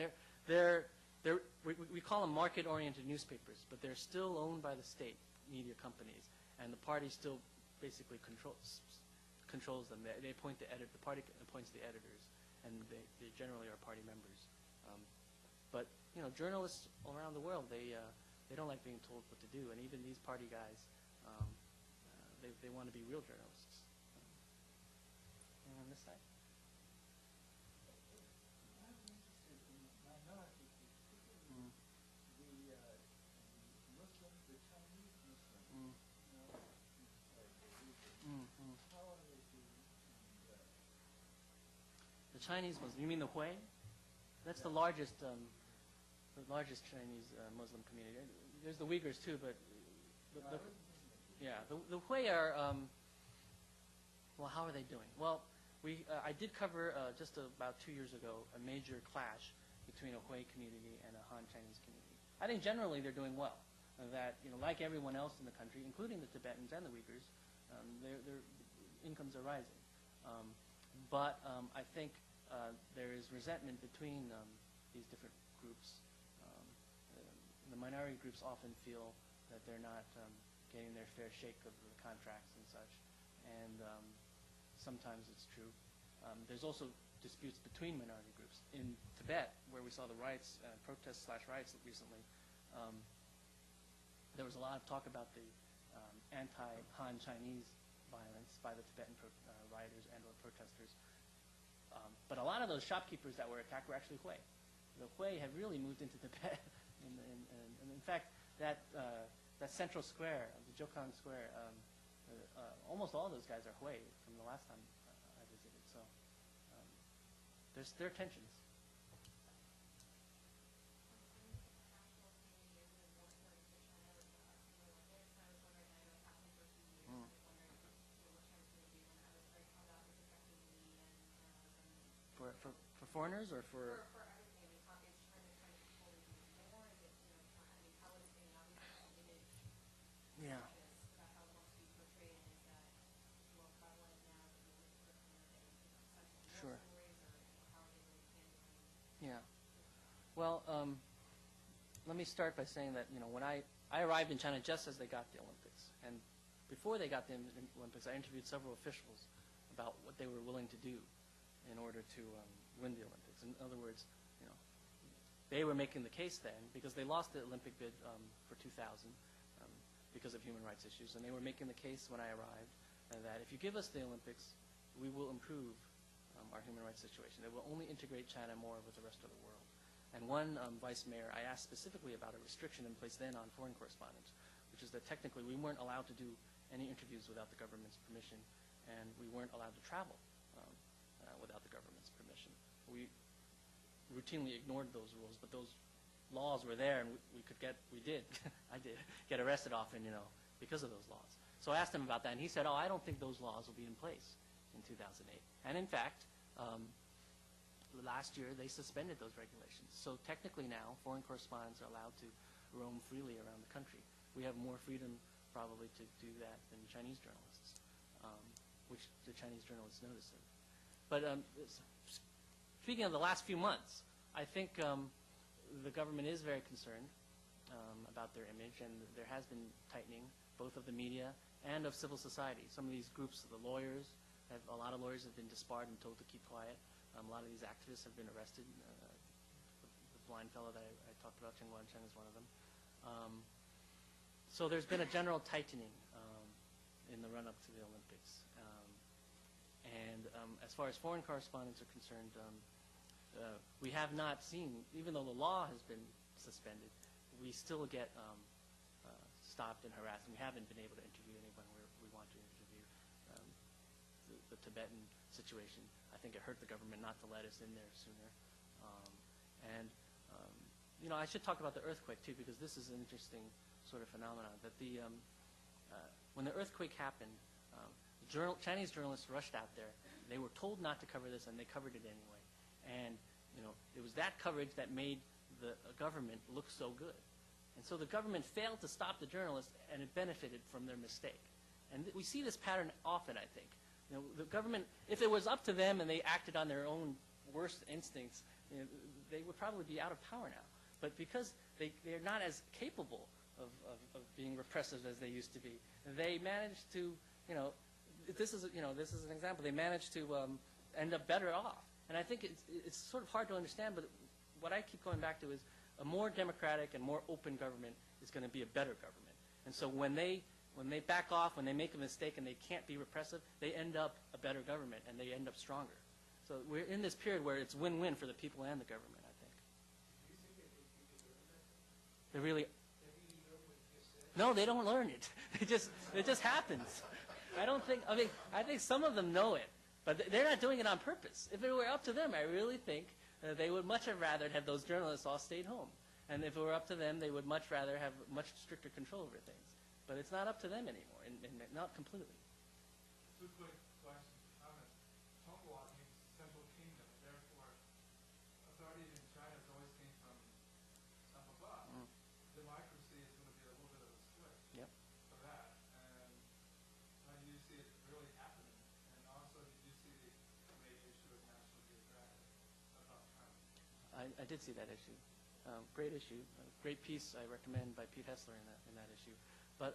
we call them market-oriented newspapers, but they're still owned by the state media companies, and the party still basically controls them. They appoint the party appoints the editors, and they generally are party members. But you know, journalists around the world, they don't like being told what to do, and even these party guys, they want to be real journalists. And on this side. I'm interested in minority groups, particularly the Muslims, the Chinese Muslims, Mm. like the Uyghurs. Mm. How are they doing in that? The Chinese Muslim, you mean the Hui? That's the largest Chinese Muslim community. There's the Uyghurs too, but the Hui are. Well, how are they doing? Well, I did cover just about 2 years ago a major clash between a Hui community and a Han Chinese community. I think generally they're doing well. That like everyone else in the country, including the Tibetans and the Uyghurs, their incomes are rising. But I think there is resentment between these different groups. The minority groups often feel that they're not getting their fair shake of the contracts and such, and sometimes it's true. There's also disputes between minority groups. In Tibet, where we saw the riots, protests/riots recently, there was a lot of talk about the anti-Han Chinese violence by the Tibetan rioters and or protesters. But a lot of those shopkeepers that were attacked were actually Hui. The Hui have really moved into Tibet. And in fact, that central square, the Jokang Square, almost all those guys are Hui from the last time I visited. So there are tensions. For foreigners or for everything. I mean, how is China trying to control the image more? Is it, I mean, how is it being obviously some image yeah. conscious about how it wants to be portrayed, and is that more prevalent now that the Olympics are coming? Are they, central Sure. stories, or how are they really handling? Yeah. Well, let me start by saying that when I arrived in China just as they got the Olympics, and before they got the Olympics, I interviewed several officials about what they were willing to do in order to win the Olympics. In other words, they were making the case then because they lost the Olympic bid for 2000 because of human rights issues, and they were making the case when I arrived that if you give us the Olympics, we will improve our human rights situation. It will only integrate China more with the rest of the world. And one vice mayor, I asked specifically about a restriction in place then on foreign correspondents, which is that technically we weren't allowed to do any interviews without the government's permission, and we weren't allowed to travel without the government's permission. We routinely ignored those rules, but those laws were there, and we did I did get arrested often, because of those laws. So I asked him about that, and he said, I don't think those laws will be in place in 2008. And in fact, last year they suspended those regulations. So technically now, foreign correspondents are allowed to roam freely around the country. We have more freedom probably to do that than Chinese journalists, which the Chinese journalists notice it. But speaking of the last few months, I think the government is very concerned about their image, and there has been tightening both of the media and of civil society. Some of these groups, the lawyers, a lot of lawyers have been disbarred and told to keep quiet. A lot of these activists have been arrested. The blind fellow that I talked about, Cheng Wancheng, is one of them. So there's been a general tightening in the run-up to the Olympics. And as far as foreign correspondents are concerned, we have not seen, even though the law has been suspended, we still get stopped and harassed, and we haven't been able to interview anyone we want to interview. The Tibetan situation, I think it hurt the government not to let us in there sooner. I should talk about the earthquake too, because this is an interesting sort of phenomenon. That when the earthquake happened, Chinese journalists rushed out there. They were told not to cover this, and they covered it anyway. And it was that coverage that made the government look so good. And so the government failed to stop the journalists, and it benefited from their mistake. And we see this pattern often, I think. You know, the government, if it was up to them and they acted on their own worst instincts, you know, they would probably be out of power now. But because they're not as capable of being repressive as they used to be, they managed to, you know, this is an example. They managed to end up better off. And I think it's sort of hard to understand, but what I keep going back to is a more democratic and more open government is going to be a better government. And so when they back off, when they make a mistake and they can't be repressive, they end up a better government and they end up stronger. So we're in this period where it's win-win for the people and the government, I think. Do you think that they learn that? They really... They really learn what you just said? No, they don't learn it. It just happens. I think some of them know it, but they're not doing it on purpose. If it were up to them, I really think they would much have rather have those journalists all stayed home. And if it were up to them, they would much rather have much stricter control over things. But it's not up to them anymore, and not completely. Two quick questions, comments. Tongwa means central kingdom, and therefore authority in China has always came from up above. Democracy is going to be a little bit of a split for that. And how do you see it really happening? And also, did you see the major issue of National Geographic about China? I did see that issue. Great issue. Great piece I recommend by Pete Hessler in that issue. But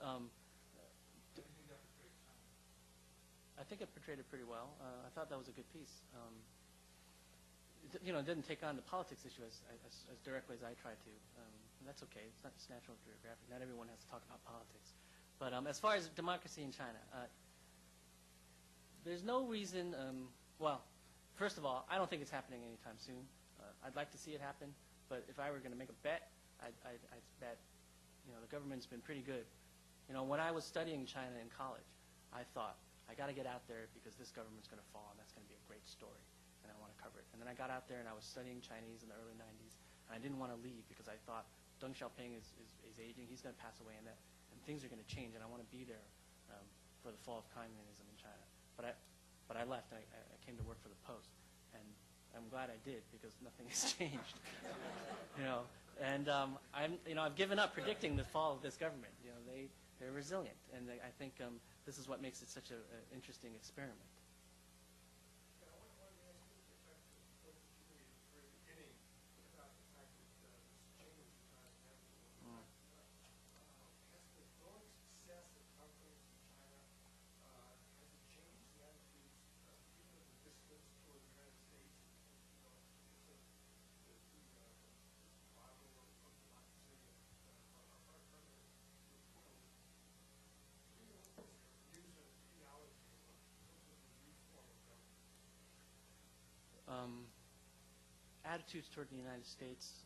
I think it portrayed it pretty well. I thought that was a good piece. It didn't take on the politics issue as directly as I tried to. And that's okay. It's not just National Geographic. Not everyone has to talk about politics. But as far as democracy in China, there's no reason. Well, first of all, I don't think it's happening anytime soon. I'd like to see it happen. But if I were going to make a bet, I'd bet the government's been pretty good. When I was studying China in college, I thought, I got to get out there because this government's going to fall, and that's going to be a great story, and I want to cover it. And then I got out there, and I was studying Chinese in the early 90s, and I didn't want to leave because I thought Deng Xiaoping is aging, he's going to pass away, and things are going to change, and I want to be there for the fall of communism in China. But I left, and I came to work for the Post, and I'm glad I did because nothing has changed. And I've given up predicting the fall of this government. They're resilient, and I think this is what makes it such an interesting experiment. I wanted to ask you to return to what you made at the very beginning about the fact that this change is not inevitable. Has the growing success of democracy in China, has it changed the attitudes even of the dissidents toward the United States? Attitudes toward the United States,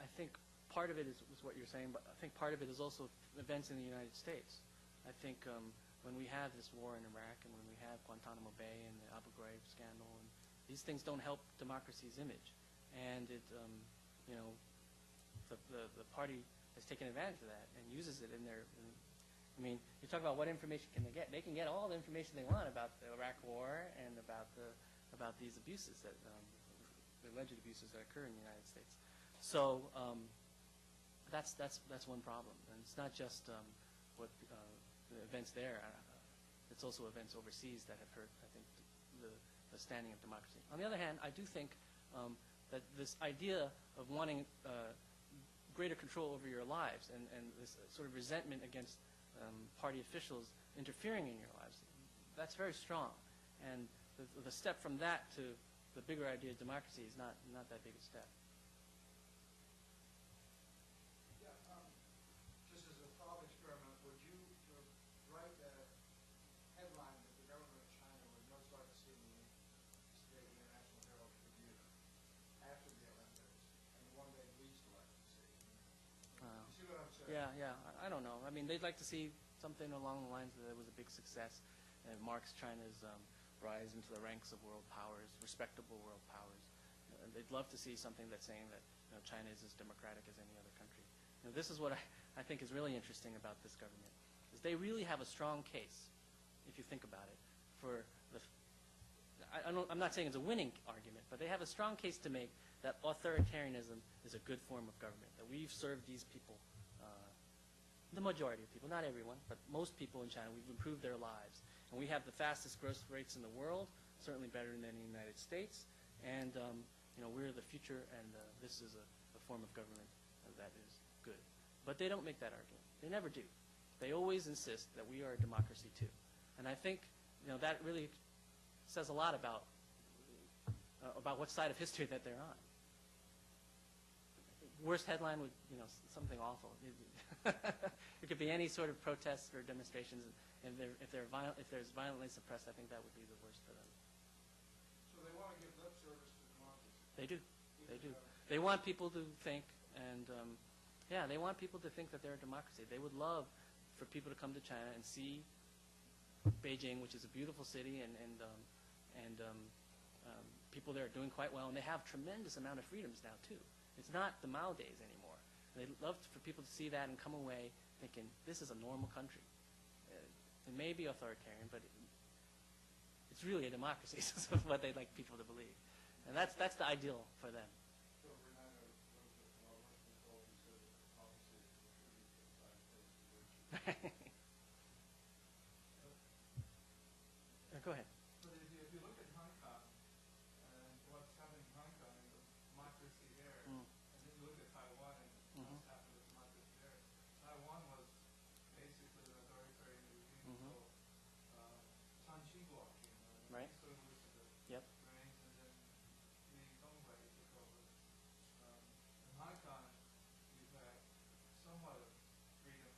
I think part of it is what you're saying, but I think part of it is also events in the United States. I think when we have this war in Iraq and when we have Guantanamo Bay and the Abu Ghraib scandal, and these things don't help democracy's image. And the party has taken advantage of that and uses it in their. You talk about what information can they get? They can get all the information they want about the Iraq War and about these abuses the alleged abuses that occur in the United States. So that's one problem, and it's not just what the events there. It's also events overseas that have hurt, I think, the standing of democracy. On the other hand, I do think that this idea of wanting greater control over your lives and this sort of resentment against party officials interfering in your lives, that's very strong. And the step from that to the bigger idea of democracy is not that big a step. Yeah, just as a thought experiment, would you write a headline that the government of China would most like to see in the International Herald Tribune after the Olympics, and the one they'd least like to see? You see what I'm saying? Yeah. I don't know. They'd like to see something along the lines that it was a big success and it marks China's rise into the ranks of world powers, respectable world powers. They'd love to see something that's saying that China is as democratic as any other country. This is what I think is really interesting about this government, is they really have a strong case, if you think about it, for the. I'm not saying it's a winning argument, but they have a strong case to make that authoritarianism is a good form of government, that we've served these people the majority of people, not everyone, but most people in China, we've improved their lives. And we have the fastest growth rates in the world, certainly better than the United States. And we're the future, and this is a form of government that is good. But they don't make that argument. They never do. They always insist that we are a democracy too. And I think that really says a lot about what side of history that they're on. Worst headline would, something awful. It could be any sort of protests or demonstrations, and if there's violently suppressed, I think that would be the worst for them. So they want to give lip service to democracy. They do. They do. They want people to think, and they want people to think that they're a democracy. They would love for people to come to China and see Beijing, which is a beautiful city, and people there are doing quite well, and they have tremendous amount of freedoms now too. It's not the Mao days anymore. They'd love for people to see that and come away thinking this is a normal country. It may be authoritarian, but it's really a democracy. Is what they'd like people to believe, and that's the ideal for them. So Renata was Western Cole who said that democracy is contributing to the side place of virtue. Go ahead. But if you look at Hong Kong and what's happening in Hong Kong and the democracy there, and then you look at Taiwan and what's happened with democracy there, Taiwan was basically an authoritarian regime until Chan Qingguo came on. Right. He sort of was the Yep. reins, and then Li Dongwei took over. In Hong Kong, you've had somewhat of freedom.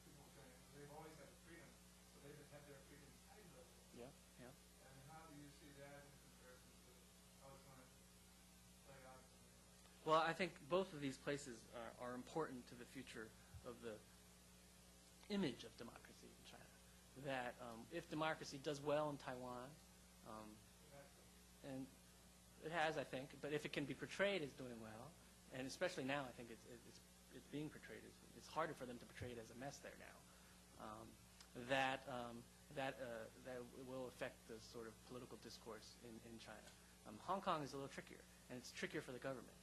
People saying they've always had freedom, so they've had their freedom tied to it. Yeah. Yeah. And how do you see that in comparison to how it's going to play out? Well, I think both of these places are important to the future of the image of democracy in China. That if democracy does well in Taiwan, and it has, I think, but if it can be portrayed as doing well, and especially now, I think it's being portrayed as, it's harder for them to portray it as a mess there now. That will affect the sort of political discourse in China. Hong Kong is a little trickier, and it's trickier for the government.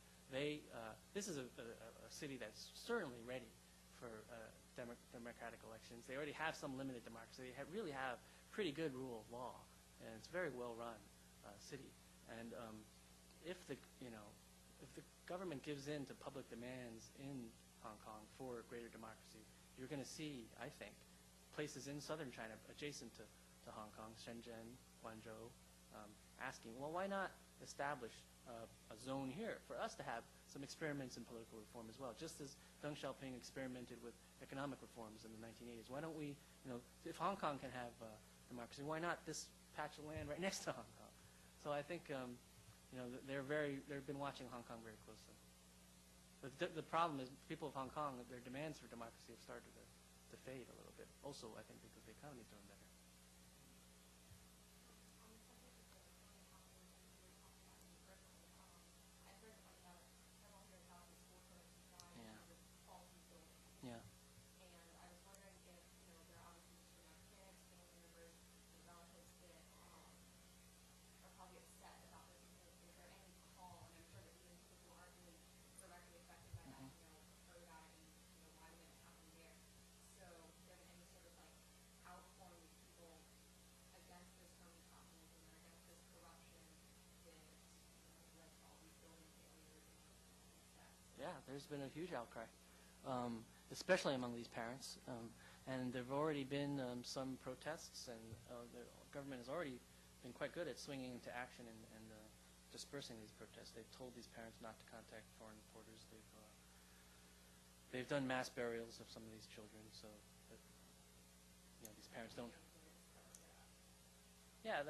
This is a city that's certainly ready for democratic elections. They already have some limited democracy. They really have pretty good rule of law, and it's a very well-run city. And if the government gives in to public demands in Hong Kong for greater democracy, you're going to see, I think, places in southern China adjacent to Hong Kong, Shenzhen, Guangzhou, asking, well, why not establish a zone here for us to have some experiments in political reform as well, just as Deng Xiaoping experimented with economic reforms in the 1980s. Why don't we, if Hong Kong can have democracy, why not this patch of land right next to Hong Kong? So I think, they've been watching Hong Kong very closely. But the problem is people of Hong Kong, their demands for democracy have started to fade a little bit. Also, I think because the economy is doing better. Yeah. And I was wondering if, there are obviously parents, family members, and relatives that are probably upset about this. Is there any call, and I'm sure that even people who aren't really directly affected by that, heard about it and, why did it happen there? So is there any sort of outpouring of people against this Chinese populism and against this corruption that led to all these building failures and deaths? Yeah, there's been a huge outcry. Especially among these parents. And there have already been some protests, and the government has already been quite good at swinging into action and dispersing these protests. They've told these parents not to contact foreign reporters. They've done mass burials of some of these children, so that these parents don't. Yeah,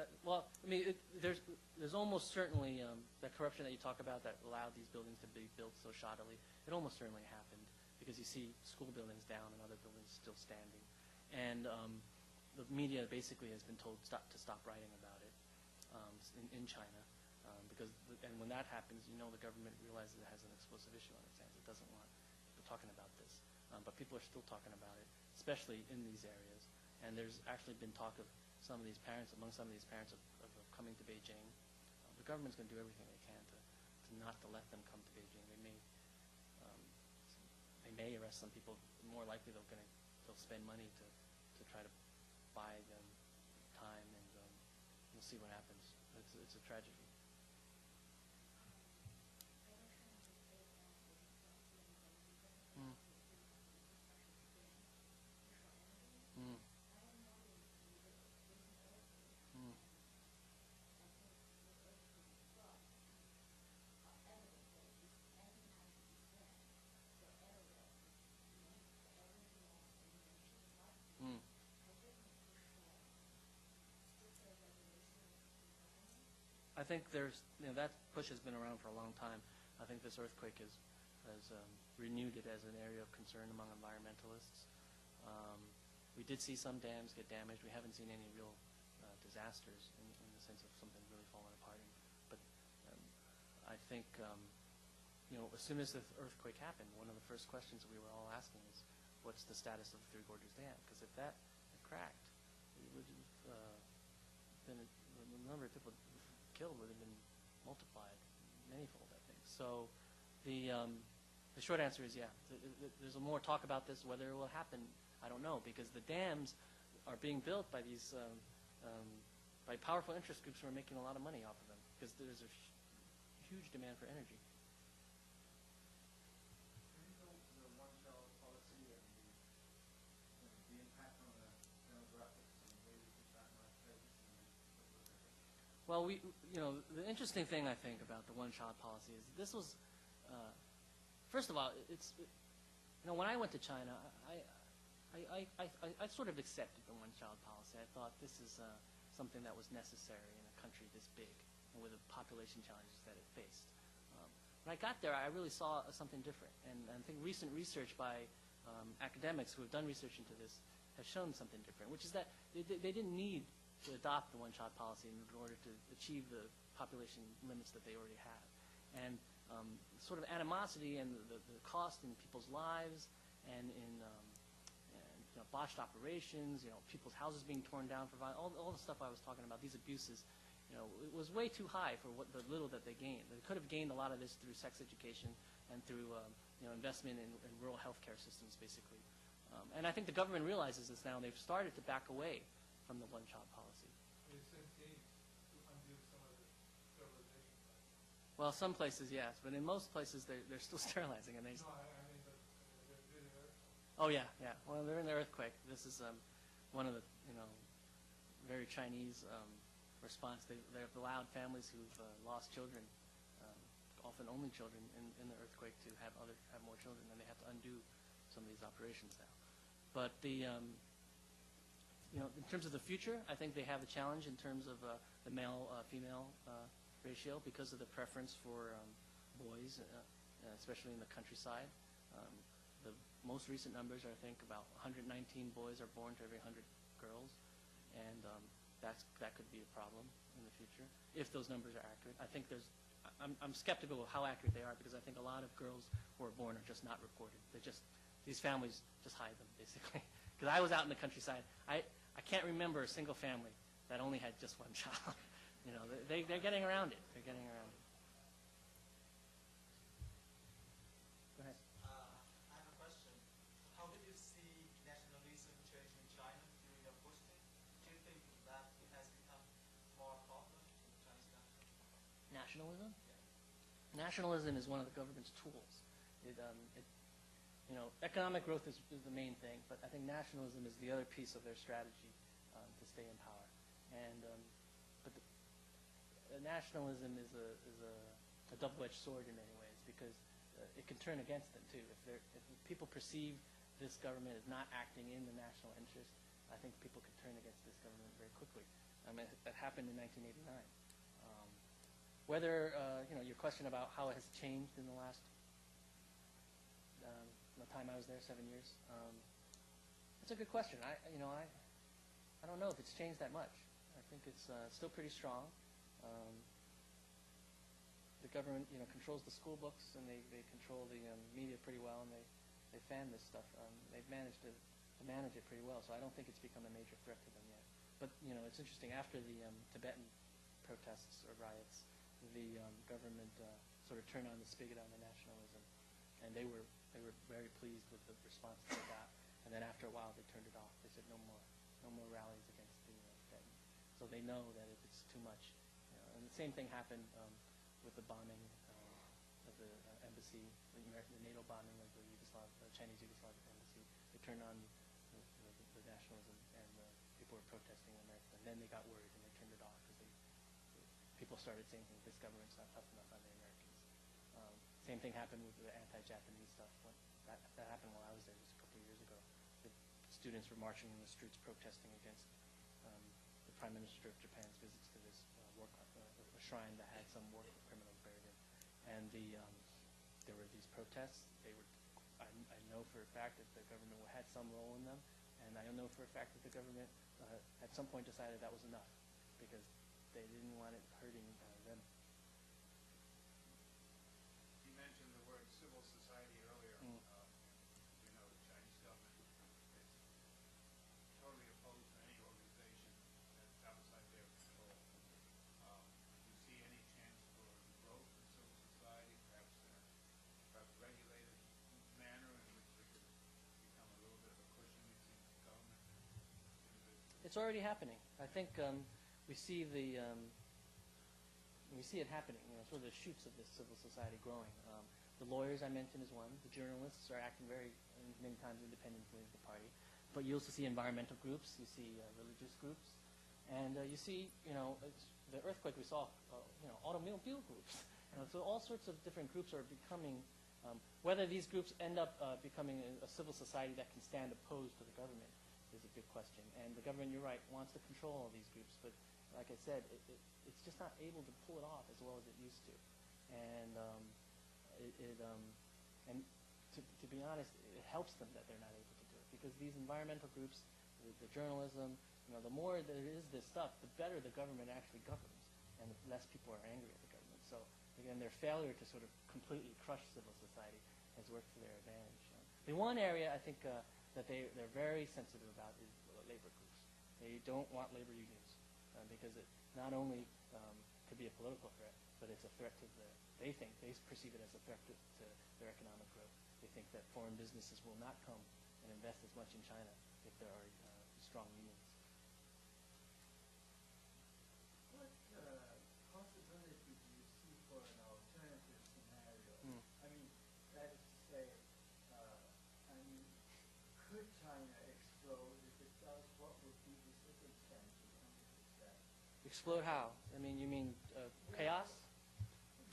there's almost certainly that corruption that you talk about that allowed these buildings to be built so shoddily. It almost certainly happened, because you see school buildings down and other buildings still standing. And the media basically has been told to stop writing about it in China. And when that happens, the government realizes it has an explosive issue on its hands. It doesn't want people talking about this. But people are still talking about it, especially in these areas. And there's actually been talk of among some of these parents of coming to Beijing. The government's going to do everything they can to not to let them come to Beijing. They may arrest some people. More likely they'll spend money to try to buy them time, and we'll see what happens. It's a tragedy. Mm. Mm. Mm. Mm. I think that push has been around for a long time. I think this earthquake has renewed it as an area of concern among environmentalists. We did see some dams get damaged. We haven't seen any real disasters in the sense of something really falling apart. But I think, as soon as the earthquake happened, one of the first questions we were all asking is, what's the status of the Three Gorges Dam? Because if that had cracked, it would have been the number of people killed would have been multiplied manyfold, I think. So the short answer is, yeah, there's more talk about this. Whether it will happen, I don't know, because the dams are being built by these by powerful interest groups who are making a lot of money off of them, because there's a huge demand for energy. Can you go to the one-child policy and the impact on the demographics and ways that that might face and what those are? Well, the interesting thing I think about the one-child policy is this was, first of all, when I went to China, I sort of accepted the one-child policy. I thought this is something that was necessary in a country this big and with the population challenges that it faced. When I got there, I really saw something different, and I think recent research by academics who have done research into this has shown something different, which is that they didn't need to adopt the one-child policy in order to achieve the population limits that they already have. And sort of animosity and the cost in people's lives and in botched operations, people's houses being torn down for violence, all the stuff I was talking about, these abuses, it was way too high for the little that they gained. They could have gained a lot of this through sex education and through investment in rural healthcare systems, basically. And I think the government realizes this now, and they've started to back away from the one-child policy. They've since aimed to undo some of the sterilization practices. Well, some places, yes, but in most places they're still sterilizing, and they. No, I mean, they're doing it. Oh yeah, yeah. Well, they're in the earthquake. This is one of the very Chinese response. They've allowed families who've lost children, often only children, in the earthquake to have more children, and they have to undo some of these operations now. But in terms of the future, I think they have a challenge in terms of the male-female ratio because of the preference for boys, especially in the countryside. The most recent numbers are, I think, about 119 boys are born to every 100 girls, and that could be a problem in the future if those numbers are accurate. I think I'm skeptical of how accurate they are because I think a lot of girls who are born are just not reported. These families just hide them, basically. Because I was out in the countryside, I can't remember a single family that only had just one child. They're getting around it. They're getting around it. Go ahead. I have a question. How did you see nationalism change in China during your posting? Do you think that it has become more popular in the Chinese country? Nationalism? Yeah. Nationalism is one of the government's tools. Economic growth is the main thing, but I think nationalism is the other piece of their strategy to stay in power. And nationalism is a double-edged sword in many ways because it can turn against them too. If people perceive this government as not acting in the national interest, I think people could turn against this government very quickly. That happened in 1989. Whether your question about how it has changed in the last the time I was there, 7 years, it's a good question. I don't know if it's changed that much. I think it's still pretty strong. The government, controls the school books, and they control the media pretty well, and they fan this stuff. They've managed to manage it pretty well, so I don't think it's become a major threat to them yet. But it's interesting. After the Tibetan protests or riots, the government sort of turned on the spigot on the nationalism, and they were they were very pleased with the response they got. And then after a while, they turned it off. They said no more rallies against the Fed. So they know that if it's too much. And the same thing happened with the bombing of the embassy, the NATO bombing of the Chinese Yugoslav embassy. They turned on the nationalism, and people were protesting in America. And then they got worried, and they turned it off because people started saying this government's not tough enough on the Americans. Same thing happened with the anti-Japanese stuff. That happened while I was there just a couple of years ago. The students were marching in the streets protesting against the Prime Minister of Japan's visits to this a shrine that had some war criminals buried in. And there were these protests. I know for a fact that the government had some role in them, and I know for a fact that the government at some point decided that was enough because they didn't want it hurting them. You mentioned the word civil society earlier. You know, the Chinese government is totally opposed to any organization that's outside their control. Do you see any chance for growth in civil society, perhaps in a regulated manner in which they could become a little bit of a cushion between government and individuals? It's already happening. I think we see it happening. Sort of the shoots of this civil society growing. The lawyers I mentioned is one. The journalists are acting many times independently of the party. But you also see environmental groups. You see religious groups, and you see the earthquake we saw. Automobile groups. So all sorts of different groups are becoming. Whether these groups end up becoming a civil society that can stand opposed to the government is a big question. And the government, you're right, wants to control all these groups. But like I said, it's just not able to pull it off as well as it used to. And to be honest, it helps them that they're not able to do it. Because these environmental groups, the journalism, the more there is this stuff, the better the government actually governs. And the less people are angry at the government. So again, their failure to sort of completely crush civil society has worked to their advantage. The one area I think that they're very sensitive about is labor groups. They don't want labor unions because it not only could be a political threat, but it's a threat to they perceive it as a threat to their economic growth. They think that foreign businesses will not come and invest as much in China if there are strong unions. What possibility do you see for an alternative scenario? I mean, that is to say, could China explode? If it does, what would be the circumstances under which that? Explode how? I mean, you mean chaos?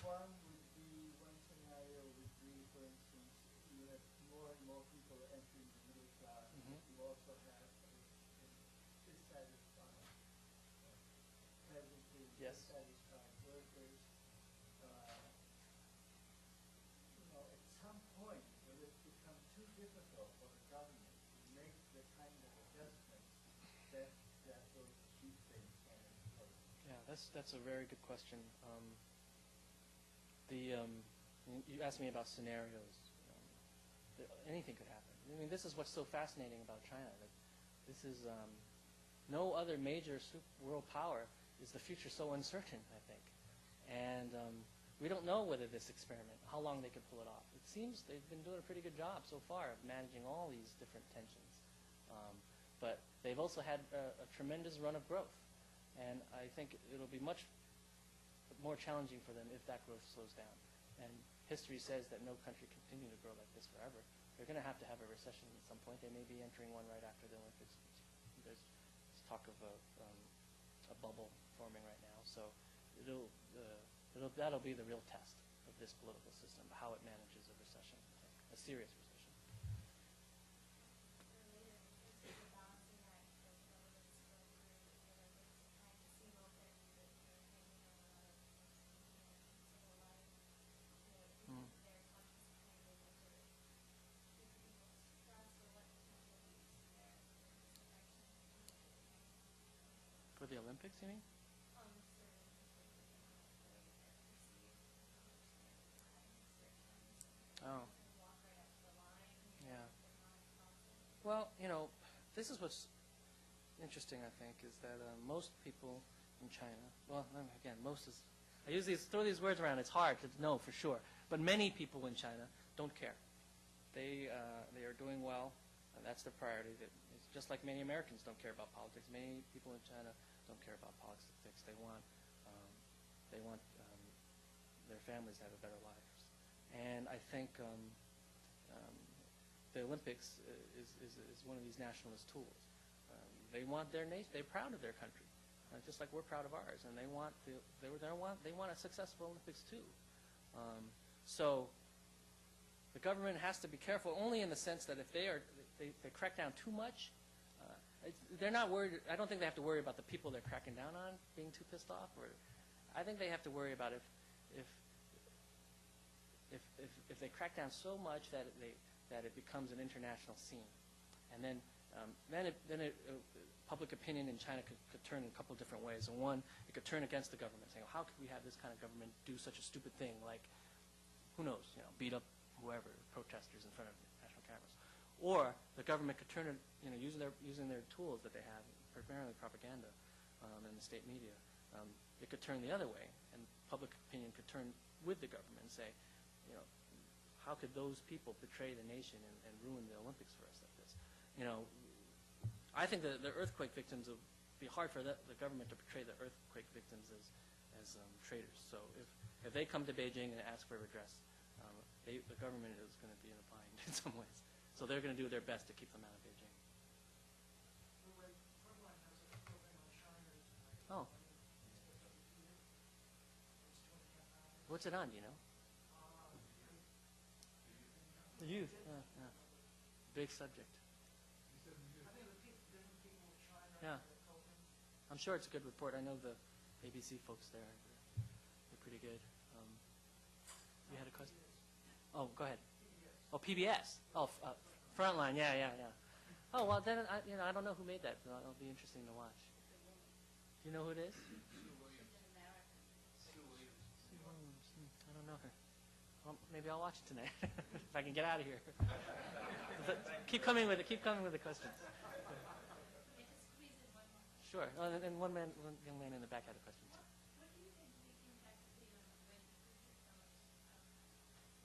One scenario would be, for instance, you have more and more people entering the middle class. You also have dissatisfied peasantry, dissatisfied workers. At some point, will it become too difficult for the government to make the kind of adjustments that those cheap things can impose? Yeah, that's a very good question. You asked me about scenarios. Anything could happen. I mean, this is what's so fascinating about China. That this is no other major world power is the future so uncertain, I think. And we don't know whether this experiment, how long they could pull it off. It seems they've been doing a pretty good job so far of managing all these different tensions. But they've also had a tremendous run of growth. And I think it'll be much more challenging for them if that growth slows down. And history says that no country can continue to grow like this forever. They're going to have a recession at some point. They may be entering one right after the Olympics. There's talk of a bubble forming right now. So that'll be the real test of this political system, how it manages a recession, a serious recession. For the Olympics, you mean? Oh. Yeah. Well, this is what's interesting, I think, is that most people in China, well, again, I throw these words around, it's hard to know for sure, but many people in China don't care. they are doing well. That's their priority. It's just like many Americans don't care about politics. Many people in China don't care about politics. They want their families to have a better lives. And I think the Olympics is one of these nationalist tools. They want their nation. They're proud of their country, just like we're proud of ours. And they want a successful Olympics too. So the government has to be careful, only in the sense that if they crack down too much, they're not worried. I don't think they have to worry about the people they're cracking down on being too pissed off. Or I think they have to worry about if they crack down so much that it becomes an international scene, and then public opinion in China could turn in a couple of different ways. And one, it could turn against the government, saying, "How could we have this kind of government do such a stupid thing, like, who knows, beat up whoever, protesters in front of national cameras?" Or the government could turn it, using their tools that they have, primarily propaganda and the state media. It could turn the other way, and public opinion could turn with the government and say, how could those people betray the nation and ruin the Olympics for us like this? I think that the earthquake victims, it would be hard for the government to portray the earthquake victims as traitors. So if they come to Beijing and ask for redress, the government is going to be in a bind in some ways. So they're going to do their best to keep them out of Beijing. Oh. What's it on, do you know? The youth. Yeah. Big subject. Yeah. I'm sure it's a good report. I know the ABC folks there. They're pretty good. You had a question? Oh, go ahead. Oh, PBS. Oh, Frontline. Yeah. Oh, well, then I don't know who made that. So it'll be interesting to watch. Do you know who it is? I don't know her. Well, maybe I'll watch it tonight if I can get out of here. Keep coming with the questions. Sure. And one young man in the back had a question too. What do you think the impact would be on the way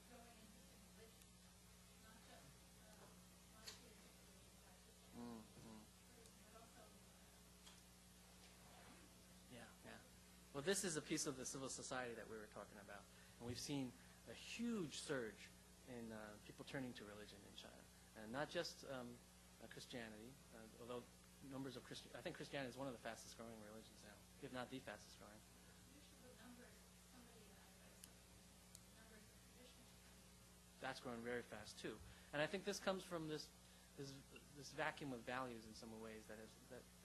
growing interest in religion, not just monotheistic religion practices, but also Yeah. Well, this is a piece of the civil society that we were talking about, and we've seen a huge surge in people turning to religion in China, and not just Christianity, although numbers of I think Christianity is one of the fastest growing religions now, if not the fastest growing. That's growing very fast too, and I think this comes from this vacuum of values in some ways that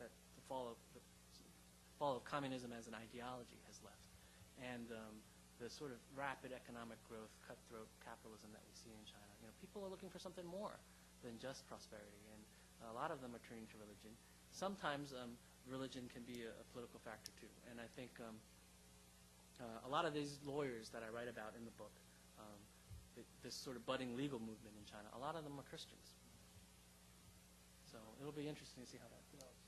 the fall of communism as an ideology has left, and the sort of rapid economic growth, cutthroat capitalism that we see in China. People are looking for something more than just prosperity, and a lot of them are turning to religion. Sometimes religion can be a political factor too, and I think a lot of these lawyers that I write about in the book, this sort of budding legal movement in China, a lot of them are Christians. So it'll be interesting to see how that develops.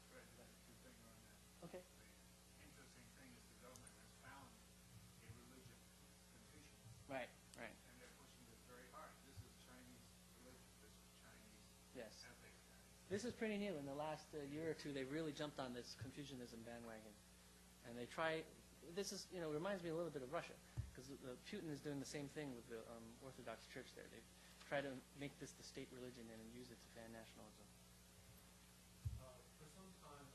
Okay. The interesting thing is the government has found a religion, Confucianism. Right. And they're pushing this very hard. This is Chinese religion. This is Chinese ethics. This is pretty new. In the last year or two, they've really jumped on this Confucianism bandwagon, and they try. This is, reminds me a little bit of Russia, because Putin is doing the same thing with the Orthodox Church there. They try to make this the state religion and use it to fan nationalism. For some time,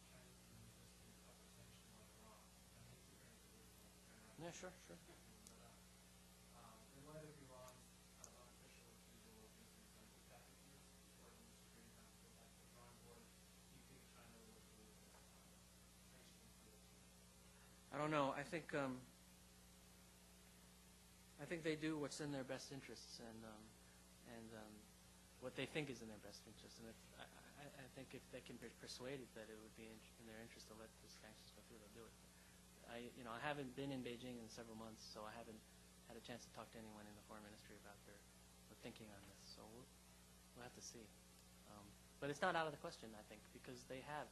China's been resisting tougher sanctions on Iran. I hate to bring it to Yeah, sure. In light of Iran's unofficial refusal of nuclear missile packages, according to the Supreme Council, go back to the drawing board, do you think China would remove sanctions for this? I don't know. I think they do what's in their best interests and what they think is in their best interests. And I think if they can be persuaded that it would be in their interest to let the sanctions go through, they'll do it. I haven't been in Beijing in several months, so I haven't had a chance to talk to anyone in the foreign ministry about their thinking on this. So we'll have to see. But it's not out of the question, I think, because they have,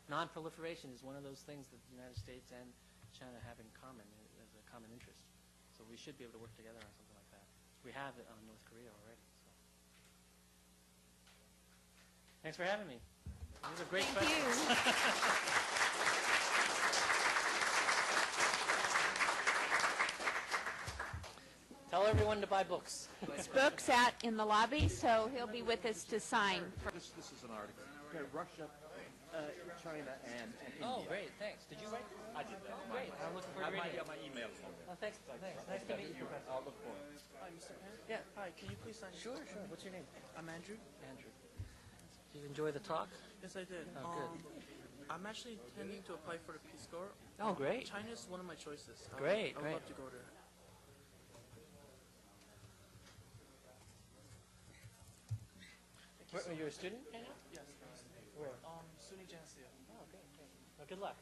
non-proliferation is one of those things that the United States and China have in common as a common interest. So we should be able to work together on something like that. We have it on North Korea already. So. Thanks for having me. These are great Thank questions. you. Tell everyone to buy books. His book's out in the lobby, so he'll be with us to sign. This is an article. Russia, China, and India. Oh, great. Thanks. Did you write? I did that. Great. I'm looking forward to reading it. My email is on there. Oh, thanks. Nice to meet you, Professor. I'll look for it. Hi, Mr. Pan? Yeah, hi. Can you please sign this? Sure. What's your name? I'm Andrew. Andrew. Did you enjoy the talk? Yes, I did. Oh, good. I'm actually intending to apply for the Peace Corps. Oh, great. China is one of my choices. Great, I would great. love to go there. Are you a student right now? Yes. Where? SUNY Geneseo. Oh, great. Well, good luck.